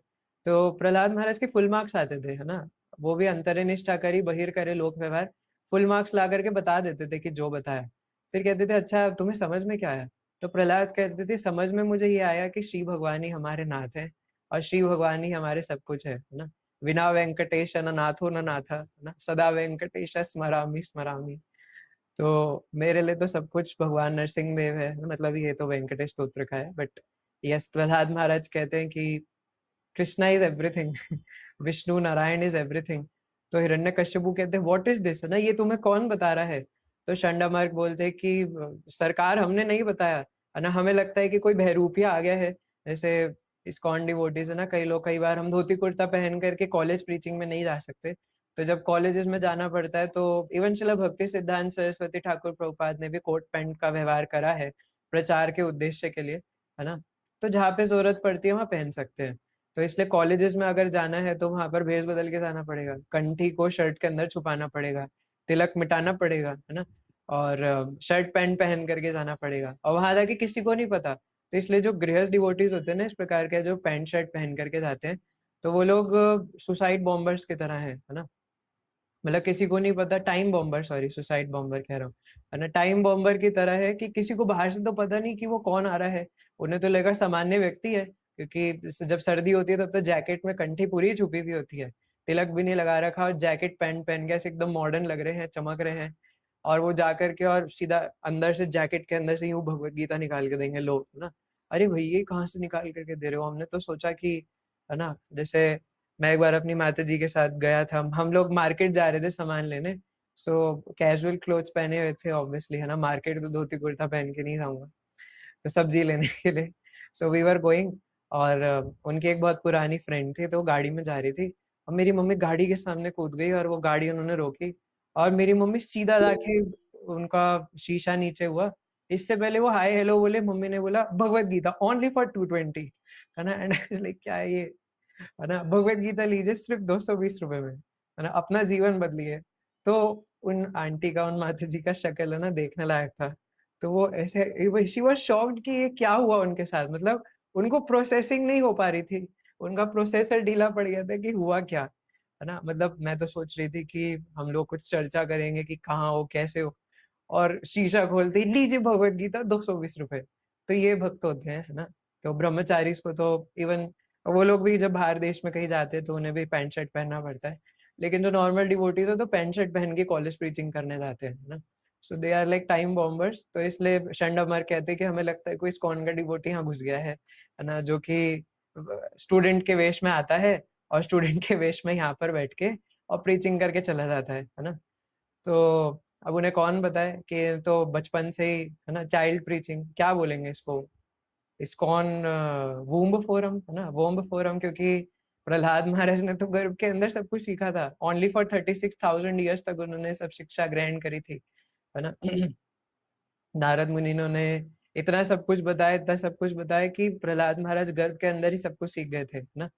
तो प्रहलाद महाराज के फुल मार्क्स आते थे, है ना। वो भी अंतर्निष्ठा करी बहिर करे लोक व्यवहार, फुल मार्क्स ला करके बता देते थे कि जो बताया। फिर कहते थे अच्छा तुम्हें समझ में क्या आया, तो प्रहलाद कहते थे समझ में मुझे ये आया कि श्री भगवान ही हमारे नाथ है और श्री भगवान ही हमारे सब कुछ है ना। विना वेंकटेश न नाथो न नाथा, है ना, सदा वेंकटेश स्मरामी स्मरामी। तो मेरे लिए तो सब कुछ भगवान नरसिंह देव है, मतलब ये तो वेंकटेश स्तोत्र का है, बट यस, प्रहलाद महाराज कहते हैं कि Krishna is everything Vishnu Narayan is everything. तो हिरण्यकश्यपु कहते हैं व्हाट इज दिस, है ना, ये तुम्हें कौन बता रहा है। तो षंडमार्क बोलते हैं कि सरकार हमने नहीं बताया, है ना, हमें लगता है कि कोई बहरूपिया आ गया है। जैसे इस्कॉन डिवोटीज है ना, कई लोग, कई बार हम धोती कुर्ता पहन करके कॉलेज प्रीचिंग में नहीं जा सकते, तो जब कॉलेजेस में जाना पड़ता है तो इवन शिला भक्ति सिद्धांत सरस्वती ठाकुर प्रभुपाद ने भी कोट पैंट का व्यवहार करा है प्रचार के उद्देश्य के लिए, है ना। तो जहाँ पे जरूरत पड़ती है वहाँ पहन सकते हैं। तो इसलिए कॉलेजेस में अगर जाना है तो वहां पर भेष बदल के जाना पड़ेगा, कंठी को शर्ट के अंदर छुपाना पड़ेगा, तिलक मिटाना पड़ेगा, है ना। और शर्ट पैंट पहन करके जाना पड़ेगा, और वहां जाके किसी को नहीं पता। तो इसलिए जो गृहस्थ डिवोटीज होते हैं ना, इस प्रकार के जो पैंट शर्ट पहन करके जाते हैं, तो वो लोग सुसाइड बॉम्बर्स की तरह है ना। मतलब किसी को नहीं पता, time bomber, sorry suicide bomber कह रहा हूँ, है ना। टाइम बॉम्बर की तरह है कि किसी को बाहर से तो पता नहीं कि वो कौन आ रहा है, उन्हें तो लगा सामान्य व्यक्ति है, क्योंकि जब सर्दी होती है तब तो जैकेट में कंठी पूरी छुपी हुई होती है, तिलक भी नहीं लगा रखा, और जैकेट पैंट पहन के ऐसे एकदम मॉडर्न लग रहे हैं, चमक रहे हैं। और वो जाकर के और सीधा अंदर से, जैकेट के अंदर से यूं भगवत गीता निकाल के देंगे लोग, है ना। अरे भाई ये कहाँ से निकाल करके दे रहे हो, हमने तो सोचा कि, है ना। जैसे मैं एक बार अपनी माता जी के साथ गया था, हम लोग मार्केट जा रहे थे सामान लेने, सो कैजुअल क्लोथ्स पहने हुए थे ऑब्वियसली, है ना। मार्केट तो धोती कुर्ता पहन के नहीं जाऊंगा, तो सब्जी लेने के लिए। सो वी वर गोइंग, और उनकी एक बहुत पुरानी फ्रेंड थी, तो वो गाड़ी में जा रही थी, और मेरी मम्मी गाड़ी के सामने कूद गई, और वो गाड़ी उन्होंने रोकी, और मेरी मम्मी सीधा जाके उनका शीशा नीचे हुआ। इससे पहले वो हाय हेलो बोले, मम्मी ने बोला भगवत गीता ओनली फॉर 220, है ना। एंड लाइक क्या है ये, है ना। भगवत गीता लीजिए सिर्फ 220 रुपए में, है ना, अपना जीवन बदलिए। तो उन आंटी का, उन माता जी का शक्ल है ना देखने लायक था। तो वो ऐसे शी वाज शॉक्ड कि ये क्या हुआ उनके साथ, मतलब उनको प्रोसेसिंग नहीं हो पा रही थी, उनका प्रोसेसर ढीला पड़ गया था कि हुआ क्या, है ना। मतलब मैं तो सोच रही थी कि हम लोग कुछ चर्चा करेंगे कि कहाँ हो कैसे हो, और शीशा खोलते ही लीजिए भगवत गीता 220 रुपए। तो ये भक्त होते हैं, है ना। तो ब्रह्मचारी को तो इवन वो लोग भी जब बाहर देश में कहीं जाते हैं तो उन्हें भी पैंट शर्ट पहनना पड़ता है, लेकिन जो नॉर्मल डिवोटीज है तो पैंट शर्ट पहन के कॉलेज प्रीचिंग करने जाते हैं, है ना। So they are like time bombers. तो इसलिए शंड अमर कहते हैं कि हमें लगता है कोई इस्कॉन का डिवोटी यहाँ घुस गया है ना, जो कि स्टूडेंट के वेश में आता है, और स्टूडेंट के वेश में यहाँ पर बैठ के और प्रीचिंग करके चला जाता है ना। तो अब उन्हें कौन बताए कि तो बचपन से ही, है ना, चाइल्ड प्रीचिंग क्या बोलेंगे इसको, इस्कॉन वूम्ब फोरम, है ना, वोम्ब फोरम, क्योंकि प्रहलाद महाराज ने तो गर्भ के अंदर सब कुछ सीखा था, ओनली फॉर 36,000 ईयर्स तक उन्होंने सब शिक्षा ग्रहण करी थी, है ना। नारद मुनि ने इतना सब कुछ बताया, इतना सब कुछ बताया कि प्रहलाद महाराज गर्भ के अंदर ही सब कुछ सीख गए थे, है ना।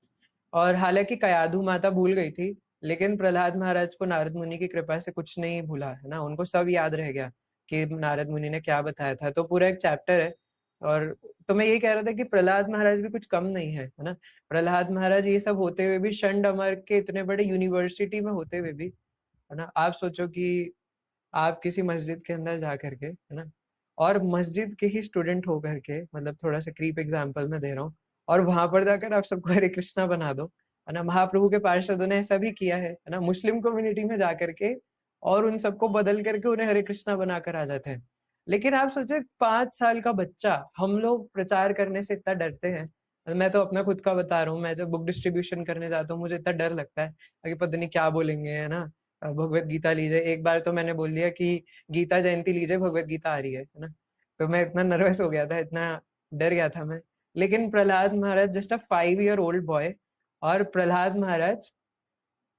और हालांकि कयाधु माता भूल गई थी, लेकिन प्रहलाद महाराज को नारद मुनि की कृपा से कुछ नहीं भूला, है ना, उनको सब याद रह गया कि नारद मुनि ने क्या बताया था। तो पूरा एक चैप्टर है। और तो मैं ये कह रहा था कि प्रहलाद महाराज भी कुछ कम नहीं है ना। प्रहलाद महाराज ये सब होते हुए भी, शंड अमर के इतने बड़े यूनिवर्सिटी में होते हुए भी, है ना, आप सोचो कि आप किसी मस्जिद के अंदर जा करके, है ना, और मस्जिद के ही स्टूडेंट होकर के, मतलब थोड़ा सा क्रीप एग्जांपल मैं दे रहा हूँ, और वहां पर जाकर आप सबको हरे कृष्णा बना दो, है ना। महाप्रभु के पार्षदों ने ऐसा भी किया है ना, मुस्लिम कम्युनिटी में जाकर के, और उन सबको बदल करके उन्हें हरे कृष्णा बनाकर आ जाते हैं। लेकिन आप सोचो 5 साल का बच्चा, हम लोग प्रचार करने से इतना डरते हैं। मैं तो अपना खुद का बता रहा हूँ, मैं जब बुक डिस्ट्रीब्यूशन करने जाता हूँ मुझे इतना डर लगता है कि पता नहीं क्या बोलेंगे, है ना। भगवत गीता लीजिए, एक बार तो मैंने बोल दिया कि गीता जयंती लीजिए भगवत गीता आ रही है ना। तो मैं इतना नर्वस हो गया था, इतना डर गया था मैं। लेकिन Prahlad Maharaj just a 5 year old boy, और प्रहलाद महाराज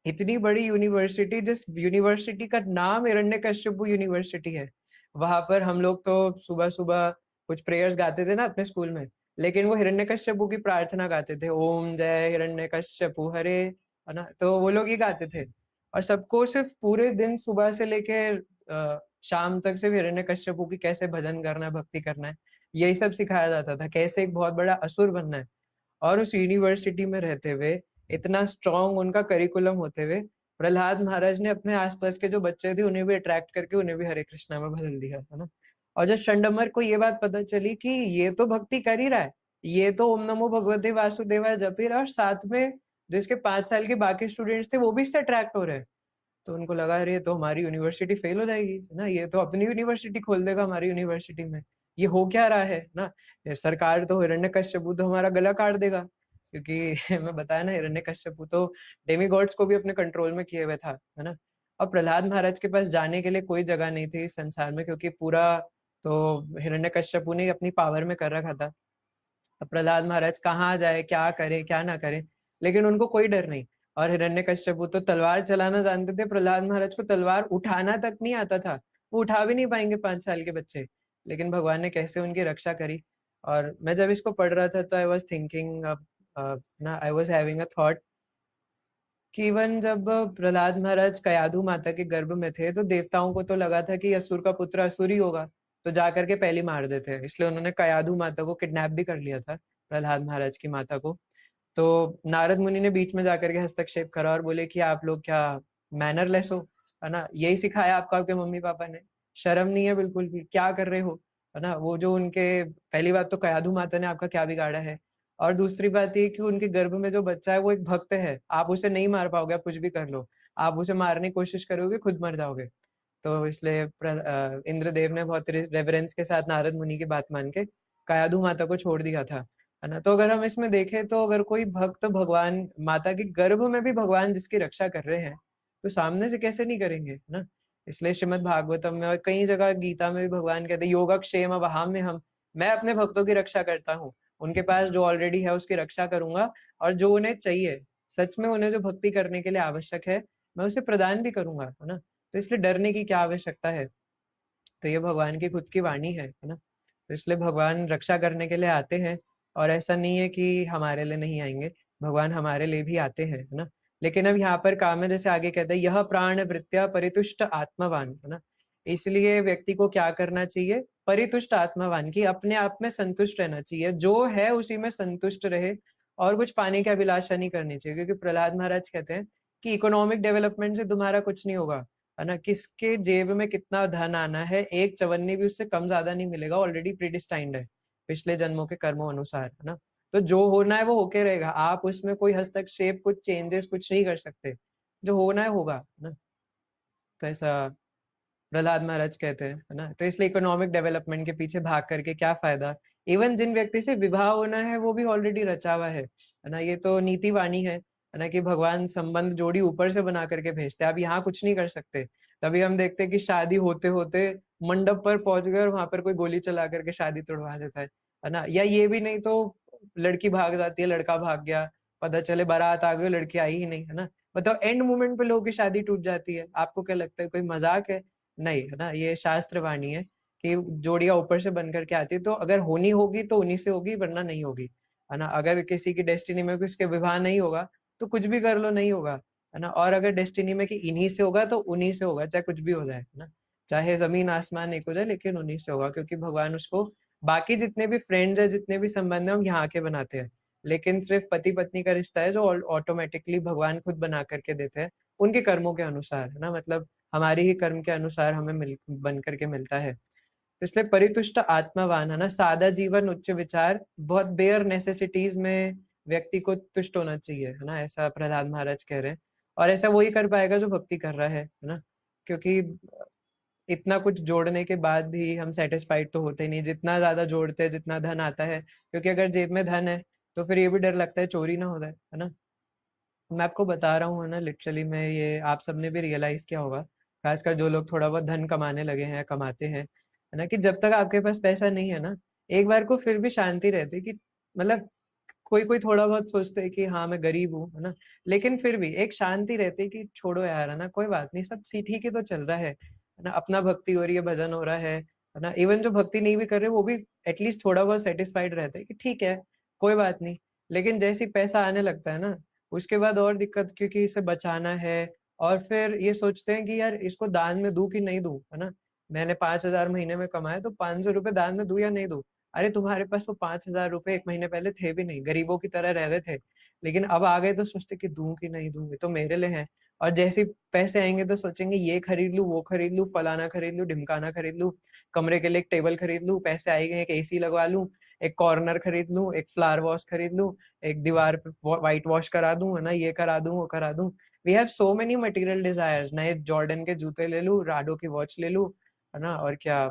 इतनी बड़ी यूनिवर्सिटी, जिस यूनिवर्सिटी का नाम हिरण्यकश्यपु यूनिवर्सिटी है, वहां पर हम लोग तो सुबह सुबह कुछ प्रेयर्स गाते थे ना अपने स्कूल में, लेकिन वो हिरण्यकश्यपु की प्रार्थना गाते थे, ओम जय हिरण्यकश्यपु हरे, है ना। तो वो लोग ये गाते थे, और सबको सिर्फ पूरे दिन सुबह से लेके शाम तक सिर्फ हिरण्यकश्यपु की कैसे भजन करना है, भक्ति करना है, यही सब सिखाया जाता था, कैसे एक बहुत बड़ा असुर बनना है। और उस यूनिवर्सिटी में रहते हुए, इतना स्ट्रॉन्ग उनका करिकुलम होते हुए, प्रहलाद महाराज ने अपने आसपास के जो बच्चे थे उन्हें भी अट्रैक्ट करके उन्हें भी हरे कृष्णा में बदल दिया, है ना। और जब शंडमर को ये बात पता चली कि ये तो भक्ति कर ही रहा है, ये तो ओम नमो भगवते वासुदेवाय जप ही रहा है, और साथ में जो इसके 5 साल के बाकी स्टूडेंट्स थे वो भी इससे अट्रैक्ट हो रहे हैं, तो उनको लगा अरे ये तो हमारी यूनिवर्सिटी फेल हो जाएगी, है ना, ये तो अपनी यूनिवर्सिटी खोल देगा हमारी यूनिवर्सिटी में, ये हो क्या रहा है ना। सरकार तो हिरण्यकश्यपु तो हमारा गला काट देगा, क्योंकि मैं बताया ना, हिरण्यकश्यपु तो डेमीगॉड्स को भी अपने कंट्रोल में किए हुए था, है ना। और प्रहलाद महाराज के पास जाने के लिए कोई जगह नहीं थी इस संसार में, क्योंकि पूरा तो हिरण्यकश्यपु ने अपनी पावर में कर रखा था। अब प्रहलाद महाराज कहाँ जाए, क्या करे क्या ना करे, लेकिन उनको कोई डर नहीं। और हिरण्यकश्यपु तो तलवार चलाना जानते थे, प्रहलाद महाराज को तलवार उठाना तक नहीं आता था, वो उठा भी नहीं पाएंगे 5 साल के बच्चे, लेकिन भगवान ने कैसे उनकी रक्षा करी। और मैं जब इसको पढ़ रहा था तो आई वॉज थिंकिंग ना, I was having a thought कि इवन जब प्रहलाद महाराज कयाधु माता के गर्भ में थे तो देवताओं को तो लगा था कि असुर का पुत्र असुर ही होगा, तो जा करके पहले मार देते, इसलिए उन्होंने कयाधु माता को किडनैप भी कर लिया था, प्रहलाद महाराज की माता को। तो नारद मुनि ने बीच में जाकर के हस्तक्षेप करा और बोले कि आप लोग क्या मैनरलेस हो, है ना, यही सिखाया आपको आपके मम्मी पापा ने, शर्म नहीं है बिल्कुल भी, क्या कर रहे हो, है ना। वो जो उनके, पहली बात तो कयाधु माता ने आपका क्या बिगाड़ा है, और दूसरी बात ये कि उनके गर्भ में जो बच्चा है वो एक भक्त है, आप उसे नहीं मार पाओगे, आप कुछ भी कर लो, आप उसे मारने की कोशिश करोगे खुद मर जाओगे। तो इसलिए इंद्रदेव ने बहुत रेवरेंस के साथ नारद मुनि की बात मान के कयाधु माता को छोड़ दिया था, है ना। तो अगर हम इसमें देखें तो अगर कोई भक्त भगवान माता के गर्भ में भी भगवान जिसकी रक्षा कर रहे हैं, तो सामने से कैसे नहीं करेंगे, है ना। इसलिए श्रीमद् भागवतम में और कई जगह गीता में भी भगवान कहते हैं योगक्षेम वहाम में हम, मैं अपने भक्तों की रक्षा करता हूँ, उनके पास जो ऑलरेडी है उसकी रक्षा करूंगा, और जो उन्हें चाहिए, सच में उन्हें जो भक्ति करने के लिए आवश्यक है, मैं उसे प्रदान भी करूंगा, है ना। तो इसलिए डरने की क्या आवश्यकता है, तो ये भगवान की खुद की वाणी है ना। तो इसलिए भगवान रक्षा करने के लिए आते हैं, और ऐसा नहीं है कि हमारे लिए नहीं आएंगे, भगवान हमारे लिए भी आते हैं, है ना। लेकिन अब यहाँ पर काम है, जैसे आगे कहते हैं यह प्राण वृत्या परितुष्ट आत्मवान, है ना। इसलिए व्यक्ति को क्या करना चाहिए, परितुष्ट आत्मवान की अपने आप में संतुष्ट रहना चाहिए, जो है उसी में संतुष्ट रहे, और कुछ पाने की अभिलाषा नहीं करनी चाहिए, क्योंकि प्रहलाद महाराज कहते हैं कि इकोनॉमिक डेवलपमेंट से तुम्हारा कुछ नहीं होगा, है ना। किसके जेब में कितना धन आना है, एक चवन्नी भी उससे कम ज्यादा नहीं मिलेगा, ऑलरेडी प्रीडिस्टाइंड है पिछले जन्मों के कर्मों अनुसार, है ना। तो जो होना है वो होके रहेगा, आप उसमें कोई हस्तक्षेप, कुछ चेंजेस कुछ नहीं कर सकते, जो होना है होगा, है ना। तो ऐसा प्रहलाद महाराज कहते हैं, है ना। तो इसलिए इकोनॉमिक डेवलपमेंट के पीछे भाग करके क्या फायदा, इवन जिन व्यक्ति से विवाह होना है वो भी ऑलरेडी रचा हुआ है ना। ये तो नीति वाणी है ना, कि भगवान संबंध जोड़ी ऊपर से बना करके भेजते हैं, अब यहाँ कुछ नहीं कर सकते। तभी हम देखते हैं कि शादी होते होते मंडप पर पहुंच गए और वहां पर कोई गोली चला करके शादी तोड़वा देता है ना। या ये भी नहीं तो लड़की भाग जाती है, लड़का भाग गया, पता चले बारात आ गई, लड़की आई ही नहीं, है ना। मतलब एंड मोमेंट पे लोगों की शादी टूट जाती है, आपको क्या लगता है कोई मजाक है, नहीं, है ना। ये शास्त्र वाणी है कि जोड़ियां ऊपर से बन करके आती है, तो अगर होनी होगी तो उन्हीं से होगी, वरना नहीं होगी, है ना। अगर किसी की डेस्टिनी में किसके विवाह नहीं होगा तो कुछ भी कर लो नहीं होगा, है ना। और अगर डेस्टिनी में कि इन्हीं से होगा तो उन्हीं से होगा, चाहे कुछ भी हो जाए, है ना। चाहे जमीन आसमान एक हो जाए, लेकिन उन्हीं से होगा, क्योंकि भगवान उसको, बाकी जितने भी फ्रेंड्स है, जितने भी संबंध है, हम यहाँ के बनाते हैं, लेकिन सिर्फ पति पत्नी का रिश्ता है जो ऑटोमेटिकली भगवान खुद बना करके देते हैं उनके कर्मों के अनुसार, है ना। मतलब हमारी ही कर्म के अनुसार हमें बन करके मिलता है। तो इसलिए परितुष्ट आत्मावान, है ना, सादा जीवन उच्च विचार, बहुत बेयर नेसेसिटीज में व्यक्ति को तुष्ट होना चाहिए, है ना, ऐसा प्रहलाद महाराज कह रहे हैं। और ऐसा वही कर पाएगा जो भक्ति कर रहा है ना। क्योंकि इतना कुछ जोड़ने के बाद भी हम सेटिस्फाइड तो होते ही नहीं, जितना ज्यादा जोड़ते हैं जितना धन आता है, क्योंकि अगर जेब में धन है तो फिर ये भी डर लगता है चोरी ना हो जाए, है ना। मैं आपको बता रहा हूँ, है ना, लिटरली मैं ये आप सबने भी रियलाइज किया होगा, खासकर जो लोग थोड़ा बहुत धन कमाने लगे हैं, कमाते हैं, है ना, कि जब तक आपके पास पैसा नहीं है ना, एक बार को फिर भी शांति रहती है कि, मतलब कोई कोई थोड़ा बहुत सोचते हैं कि हाँ मैं गरीब हूँ, है ना, लेकिन फिर भी एक शांति रहती है कि छोड़ो यार, है ना, कोई बात नहीं, सब ठीक ही तो चल रहा है ना, अपना भक्ति हो रही है, भजन हो रहा है ना। इवन जो भक्ति नहीं भी कर रहे वो भी एटलीस्ट थोड़ा बहुत सेटिस्फाइड रहते हैं कि ठीक है, कोई बात नहीं। लेकिन जैसे ही पैसा आने लगता है ना, उसके बाद और दिक्कत, क्योंकि इसे बचाना है, और फिर ये सोचते हैं कि यार इसको दान में दूं कि नहीं दूं, है ना। मैंने 5,000 महीने में कमाए तो 500 रुपए दान में दूं या नहीं दूं। अरे तुम्हारे पास वो 5,000 रुपए एक महीने पहले थे भी नहीं, गरीबों की तरह रह रहे थे, लेकिन अब आ गए तो सोचते कि दूं कि नहीं दूं, ये तो मेरे लिए है। और जैसे ही पैसे आएंगे तो सोचेंगे ये खरीद लूं, वो खरीद लूं, फलाना खरीद लूं, ढिमकाना खरीद लूं, कमरे के लिए एक टेबल खरीद लूं, पैसे आएंगे एक एसी लगवा लूं, एक कॉर्नर खरीद लूं, एक फ्लावर वॉश खरीद लूं, एक दीवार पे व्हाइट वॉश करा दूं, है ना, ये करा दूं, वो करा दूं। We have so many material desires, नए जॉर्डन के जूते ले लूं, राडो की वॉच ले लूं, है ना, और क्या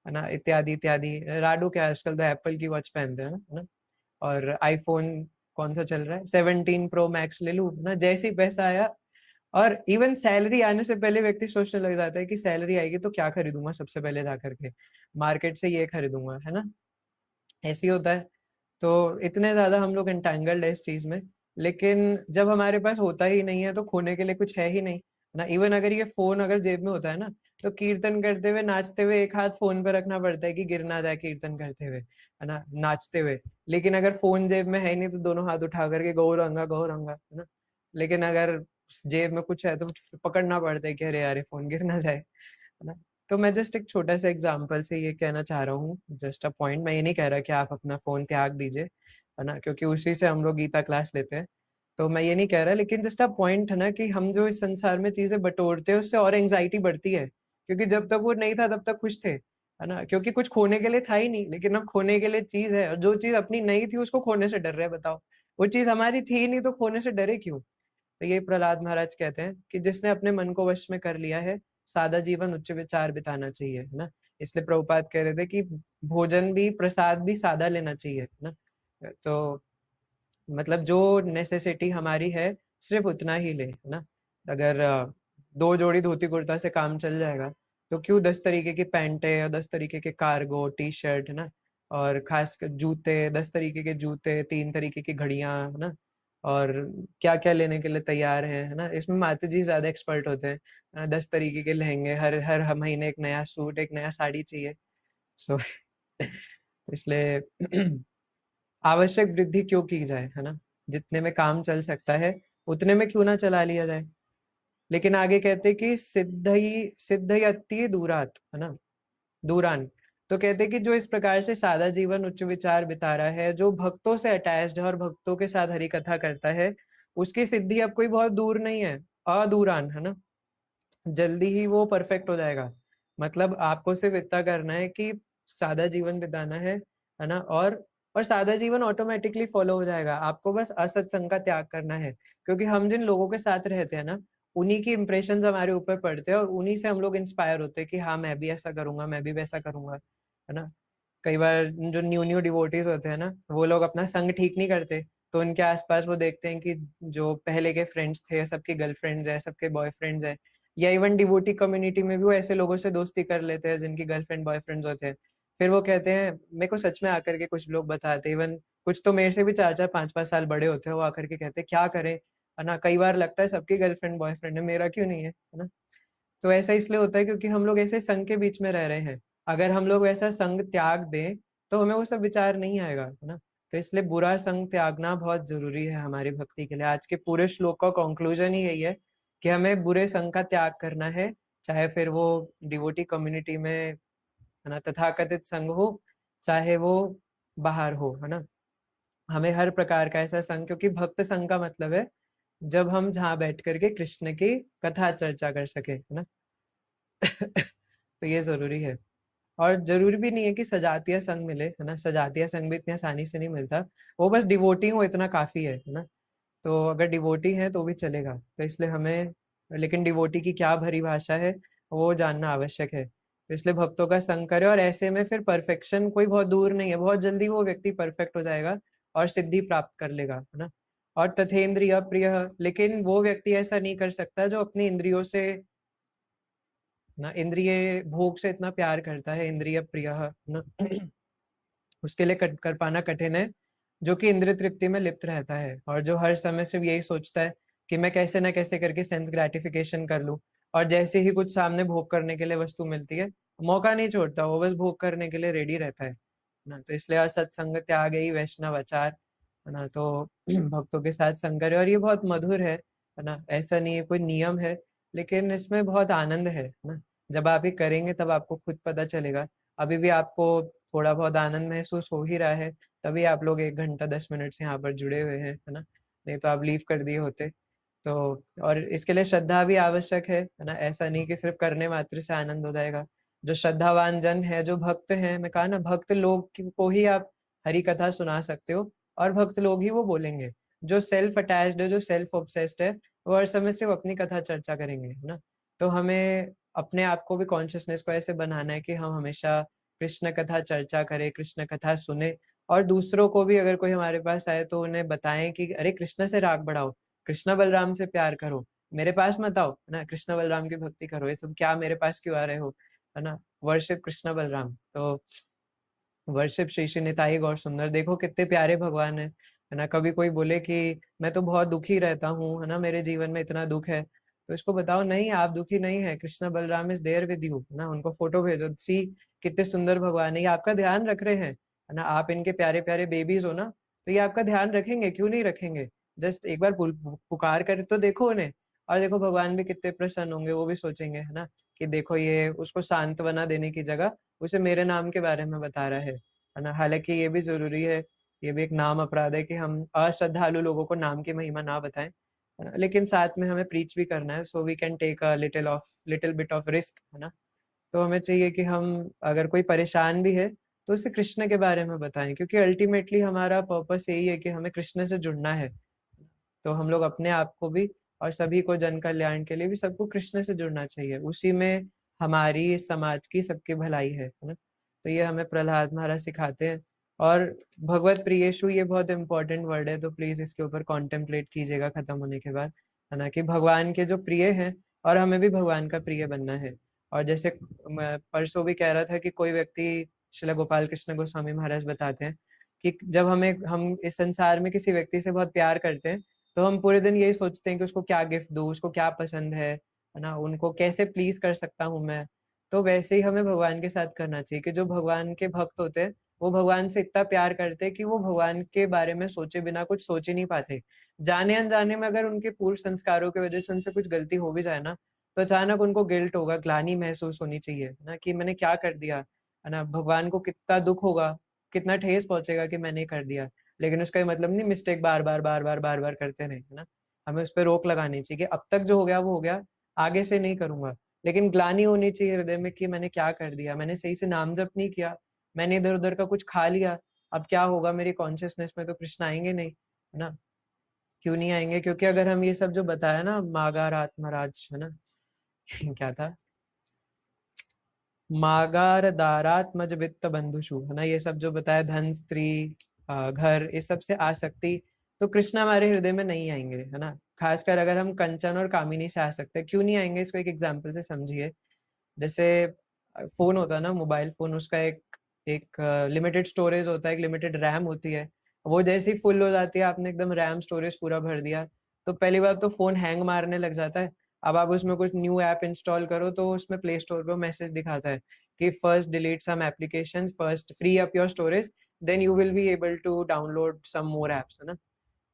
है ना, इत्यादि इत्यादि। राडो क्या आजकल तो एप्पल की वॉच पहनते हैं ना, है ना। और आईफोन कौन सा चल रहा है, 17 प्रो मैक्स ले लूं, है ना, जैसे ही पैसा आया। और इवन सैलरी आने से पहले व्यक्ति सोचने लग जाता है कि सैलरी आएगी तो क्या खरीदूंगा, सबसे पहले जा करके मार्केट से ये खरीदूंगा, है ना, ऐसे ही होता है। तो इतने ज्यादा हम लोग एंटेंगल्ड है इस चीज में, लेकिन जब हमारे पास होता ही नहीं है तो खोने के लिए कुछ है ही नहीं ना। इवन अगर ये फोन अगर जेब में होता है ना, तो कीर्तन करते हुए नाचते हुए एक हाथ फोन पे रखना पड़ता है कि गिर ना जाए कीर्तन करते हुए, है ना, नाचते हुए। लेकिन अगर फोन जेब में है ही नहीं तो दोनों हाथ उठा करके गौरंगा, है ना। लेकिन अगर जेब में कुछ है तो पकड़ना पड़ता है कि अरे यार ये फोन गिर ना जाए, है ना। तो मैं जस्ट एक छोटा सा एग्जांपल से ये कहना चाह रहा हूँ, जस्ट अ पॉइंट। मैं ये नहीं कह रहा कि आप अपना फोन त्याग दीजिए, है ना, क्योंकि उसी से हम लोग गीता क्लास लेते हैं। तो मैं ये नहीं कह रहा, लेकिन जस्ट अ पॉइंट है ना कि हम जो इस संसार में चीजें बटोरते हैं उससे और एंग्जाइटी बढ़ती है, क्योंकि जब तक वो नहीं था तब तक खुश थे, है ना, क्योंकि कुछ खोने के लिए था ही नहीं। लेकिन अब खोने के लिए चीज है, और जो चीज अपनी नहीं थी उसको खोने से डर रहे हैं, बताओ। वो चीज हमारी थी ही नहीं तो खोने से डरे क्यों। तो ये प्रहलाद महाराज कहते हैं कि जिसने अपने मन को वश में कर लिया है, सादा जीवन उच्च विचार बिताना चाहिए, है ना। इसलिए प्रभुपाद कह रहे थे कि भोजन भी प्रसाद भी सादा लेना चाहिए, है ना। तो मतलब जो नेसेसिटी हमारी है सिर्फ उतना ही ले, है ना। अगर दो जोड़ी धोती कुर्ता से काम चल जाएगा तो क्यों 10 तरीके की पैंटे और 10 तरीके के कार्गो टी शर्ट, है ना, और खास कर जूते, 10 तरीके के जूते, 3 तरीके की घड़ियां, है ना, और क्या क्या लेने के लिए तैयार है ना। इसमें माता जी ज्यादा एक्सपर्ट होते हैं, 10 तरीके के लहंगे, हर हर महीने एक नया सूट, एक नया साड़ी चाहिए। सो इसलिए आवश्यक वृद्धि क्यों की जाए, है ना। जितने में काम चल सकता है उतने में क्यों ना चला लिया जाए। लेकिन आगे कहते कि सिद्ध ही अति दूरात, है ना, दूरान। तो कहते कि जो इस प्रकार से सादा जीवन उच्च विचार बिता रहा है, जो भक्तों से अटैच्ड है और भक्तों के साथ हरि कथा करता है, उसकी सिद्धि अब कोई बहुत दूर नहीं है, अदूरान, है ना। जल्दी ही वो परफेक्ट हो जाएगा। मतलब आपको सिर्फ इतना करना है कि सादा जीवन बिताना है ना, और सादा जीवन ऑटोमेटिकली फॉलो हो जाएगा। आपको बस असत्संग का त्याग करना है, क्योंकि हम जिन लोगों के साथ रहते हैं ना, उन्हीं की इंप्रेशंस हमारे ऊपर पड़ते हैं और उन्हीं से हम लोग इंस्पायर होते हैं कि हाँ मैं भी ऐसा करूंगा, मैं भी वैसा करूंगा, है ना। कई बार जो न्यू न्यू डिवोटीज होते हैं ना, वो लोग अपना संग ठीक नहीं करते, तो उनके आसपास वो देखते हैं कि जो पहले के फ्रेंड्स थे सबके गर्लफ्रेंड्स है, सबके बॉयफ्रेंड्स है, या इवन डिवोटी कम्युनिटी में भी वो ऐसे लोगों से दोस्ती कर लेते हैं जिनकी गर्लफ्रेंड बॉयफ्रेंड्स होते हैं। फिर वो कहते हैं, मेरे को सच में आकर के कुछ लोग बताते हैं, इवन कुछ तो मेरे से भी 4-4 5-5 साल बड़े होते हैं, वो आकर के कहते हैं क्या करें, है ना। कई बार लगता है सबकी गर्लफ्रेंड बॉयफ्रेंड है, मेरा क्यों नहीं है ना। तो ऐसा इसलिए होता है क्योंकि हम लोग ऐसे संघ के बीच में रह रहे हैं। अगर हम लोग वैसा संघ त्याग दें तो हमें वो सब विचार नहीं आएगा, है ना। तो इसलिए बुरा संघ त्यागना बहुत जरूरी है हमारी भक्ति के लिए। आज के पूरे श्लोक का कंक्लूजन ही यही है कि हमें बुरे संघ का त्याग करना है, चाहे फिर वो डिवोटी कम्युनिटी में, है ना, तथाकथित संघ हो, चाहे वो बाहर हो, है ना। हमें हर प्रकार का ऐसा संघ, क्योंकि भक्त संघ का मतलब है जब हम जहाँ बैठ करके कृष्ण की कथा चर्चा कर सके, है ना। तो ये जरूरी है। और जरूरी भी नहीं है कि सजातीय संघ मिले, है ना। सजातीय संघ भी इतनी आसानी से नहीं मिलता, वो बस डिवोटी हो इतना काफी है ना। तो अगर डिवोटी है तो भी चलेगा। तो इसलिए हमें, लेकिन डिवोटी की क्या भरी भाषा है वो जानना आवश्यक है। तो इसलिए भक्तों का संग करे, और ऐसे में फिर परफेक्शन कोई बहुत दूर नहीं है, बहुत जल्दी वो व्यक्ति परफेक्ट हो जाएगा और सिद्धि प्राप्त कर लेगा, है ना। और तथेंद्रिय प्रिय, लेकिन वो व्यक्ति ऐसा नहीं कर सकता जो अपनी इंद्रियों से ना, इंद्रिय भोग से इतना प्यार करता है, इंद्रिय प्रिय ना। उसके लिए कर पाना कठिन है, जो कि इंद्रिय तृप्ति में लिप्त रहता है और जो हर समय सिर्फ यही सोचता है कि मैं कैसे ना कैसे करके सेंस ग्रेटिफिकेशन कर लूं। और जैसे ही कुछ सामने भोग करने के लिए वस्तु मिलती है, मौका नहीं छोड़ता, वो बस भोग करने के लिए रेडी रहता है ना। तो इसलिए असत्संग त्याग ही वैष्णव आचार, है ना। तो भक्तों के साथ संग करे, और ये बहुत मधुर है ना। ऐसा नहीं है कोई नियम है, लेकिन इसमें बहुत आनंद है ना। जब आप ये करेंगे तब आपको खुद पता चलेगा। अभी भी आपको थोड़ा बहुत आनंद महसूस हो ही रहा है, तभी आप लोग 1 घंटा 10 मिनट से यहाँ पर जुड़े हुए हैं, है ना। नहीं तो आप लीव कर दिए होते। तो और इसके लिए श्रद्धा भी आवश्यक है ना। ऐसा नहीं कि सिर्फ करने मात्र से आनंद हो जाएगा। जो श्रद्धावान जन है, जो भक्त हैं, मैं कहा ना, भक्त लोग को ही आप हरि कथा सुना सकते हो, और भक्त लोग ही वो बोलेंगे। जो सेल्फ अटैच्ड है, जो सेल्फ ऑब्सेस्ड है, वो हर समय सिर्फ अपनी कथा चर्चा करेंगे, है ना। तो हमें अपने आप को भी, कॉन्शियसनेस को ऐसे बनाना है कि हम हमेशा कृष्ण कथा चर्चा करें, कृष्ण कथा सुने, और दूसरों को भी अगर कोई हमारे पास आए तो उन्हें बताएं कि अरे कृष्ण से राग बढ़ाओ, कृष्ण बलराम से प्यार करो, मेरे पास मत आओ, है ना, कृष्ण बलराम की भक्ति करो। ये सब क्या मेरे पास क्यों आ रहे हो, है ना। वर्शिप कृष्ण बलराम। तो वर्शिप श्री श्री निताई गौर सुंदर। देखो कितने प्यारे भगवान है, है ना। कभी कोई बोले कि मैं तो बहुत दुखी रहता हूँ, है ना, मेरे जीवन में इतना दुख है, तो इसको बताओ नहीं आप दुखी नहीं है, Krishna Balaram is there with you, है ना। उनको फोटो भेजो, सी कितने सुंदर भगवान है, ये आपका ध्यान रख रहे हैं, है ना। आप इनके प्यारे प्यारे बेबीज हो ना, तो ये आपका ध्यान रखेंगे, क्यों नहीं रखेंगे। जस्ट एक बार पुकार कर तो देखो उन्हें, और देखो भगवान भी कितने प्रसन्न होंगे, वो भी सोचेंगे, है ना, कि देखो ये उसको सांत्वना देने की जगह उसे मेरे नाम के बारे में बता रहा है ना। हालांकि ये भी जरूरी है, ये भी एक नाम अपराध है कि हम अश्रद्धालु लोगों को नाम की महिमा ना बताएं, है ना? लेकिन साथ में हमें प्रीच भी करना है, so we can take a little bit of risk, है ना। तो हमें चाहिए कि हम अगर कोई परेशान भी है तो उसे कृष्ण के बारे में बताएं, क्योंकि अल्टीमेटली हमारा पर्पस यही है कि हमें कृष्ण से जुड़ना है। तो हम लोग अपने आप को भी और सभी को जन कल्याण के लिए भी सबको कृष्ण से जुड़ना चाहिए, उसी में हमारी इस समाज की सबकी भलाई है ना। तो ये हमें प्रहलाद महाराज सिखाते हैं। और भगवत प्रियेषु ये बहुत इंपॉर्टेंट वर्ड है, तो प्लीज इसके ऊपर कॉन्टेम्पलेट कीजिएगा खत्म होने के बाद, है ना, कि भगवान के जो प्रिय हैं और हमें भी भगवान का प्रिय बनना है। और जैसे मैं परसों भी कह रहा था कि कोई व्यक्ति, श्रील गोपाल कृष्ण गोस्वामी महाराज बताते हैं कि जब हम इस संसार में किसी व्यक्ति से बहुत प्यार करते हैं तो हम पूरे दिन यही सोचते हैं कि उसको क्या गिफ्ट दूं, उसको क्या पसंद है ना, उनको कैसे प्लीज कर सकता हूँ मैं। तो वैसे ही हमें भगवान के साथ करना चाहिए कि जो भगवान के भक्त होते हैं वो भगवान से इतना प्यार करते हैं कि वो भगवान के बारे में सोचे बिना कुछ सोच ही नहीं पाते। जाने अनजाने में अगर उनके पूर्व संस्कारों की वजह से उनसे कुछ गलती हो भी जाए ना, तो अचानक उनको गिल्ट होगा, ग्लानि महसूस होनी चाहिए ना, कि मैंने क्या कर दिया, है ना। भगवान को कितना दुख होगा, कितना ठेस पहुंचेगा कि मैंने कर दिया। लेकिन उसका ये मतलब नहीं मिस्टेक बार बार बार बार बार बार करते रहे, है ना। हमें उस पर रोक लगानी चाहिए कि अब तक जो हो गया वो हो गया, आगे से नहीं करूंगा। लेकिन ग्लानि होनी चाहिए हृदय में कि मैंने क्या कर दिया, मैंने सही से नाम जप नहीं किया, मैंने इधर उधर का कुछ खा लिया, अब क्या होगा, मेरी कॉन्शियसनेस में तो कृष्ण आएंगे नहीं, है ना। क्यों नहीं आएंगे, क्योंकि अगर हम ये सब जो बताया ना, मागार आत्मराज, है ना, क्या था, मागार दारात्मज वित्त बंधुषु, है ना, ये सब जो बताया, धन स्त्री घर, इस सब से आसक्ति, तो कृष्ण हमारे हृदय में नहीं आएंगे, है ना। खासकर अगर हम कंचन और कामिनी से आ सकते हैं, क्यों नहीं आएंगे, इसको एक एग्जाम्पल से समझिए। जैसे फोन होता है ना, मोबाइल फोन, उसका एक एक लिमिटेड स्टोरेज होता है, एक लिमिटेड रैम होती है। वो जैसे ही फुल हो जाती है, आपने एकदम रैम स्टोरेज पूरा भर दिया, तो पहली बार तो फोन हैंग मारने लग जाता है। अब आप उसमें कुछ न्यू ऐप इंस्टॉल करो तो उसमें प्ले स्टोर पे मैसेज दिखाता है कि first delete some application, first free up your storage, then you will be able to download some more apps, है ना।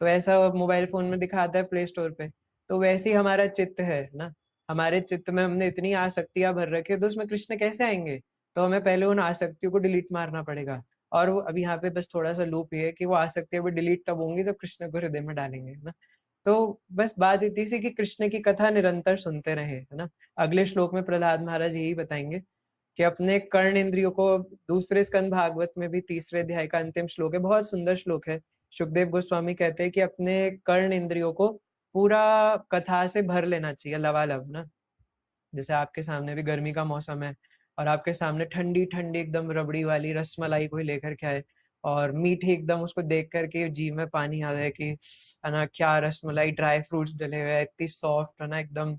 तो ऐसा मोबाइल फोन में दिखाता है प्ले स्टोर पे। तो वैसे ही हमारा चित्त है ना, हमारे चित्त में हमने इतनी आसक्तियां भर रखी है, तो उसमें कृष्ण कैसे आएंगे। तो हमें पहले उन आसक्तियों को डिलीट मारना पड़ेगा। और वो अभी यहाँ पे बस थोड़ा सा लूप ये है कि वो आसक्तियां भी डिलीट तब होंगी जब कृष्ण को हृदय में डालेंगे, है ना। तो बस बात इतनी सी कि कृष्ण की कथा निरंतर सुनते रहे, है ना। अगले श्लोक में प्रहलाद महाराज यही बताएंगे कि अपने कर्ण इंद्रियों को, दूसरे स्कंद भागवत में भी तीसरे अध्याय का अंतिम श्लोक है, बहुत सुंदर श्लोक है। सुखदेव गोस्वामी कहते हैं कि अपने कर्ण इंद्रियों को पूरा कथा से भर लेना चाहिए, लबालब ना। जैसे आपके सामने भी गर्मी का मौसम है और आपके सामने ठंडी ठंडी एकदम रबड़ी वाली रसमलाई कोई लेकर के आए, और मीठी एकदम, उसको देख करके जी में पानी आ जाए कि है ना, क्या रसमलाई, ड्राई फ्रूट्स डले हुए हैं, इतनी सॉफ्ट, है ना, एकदम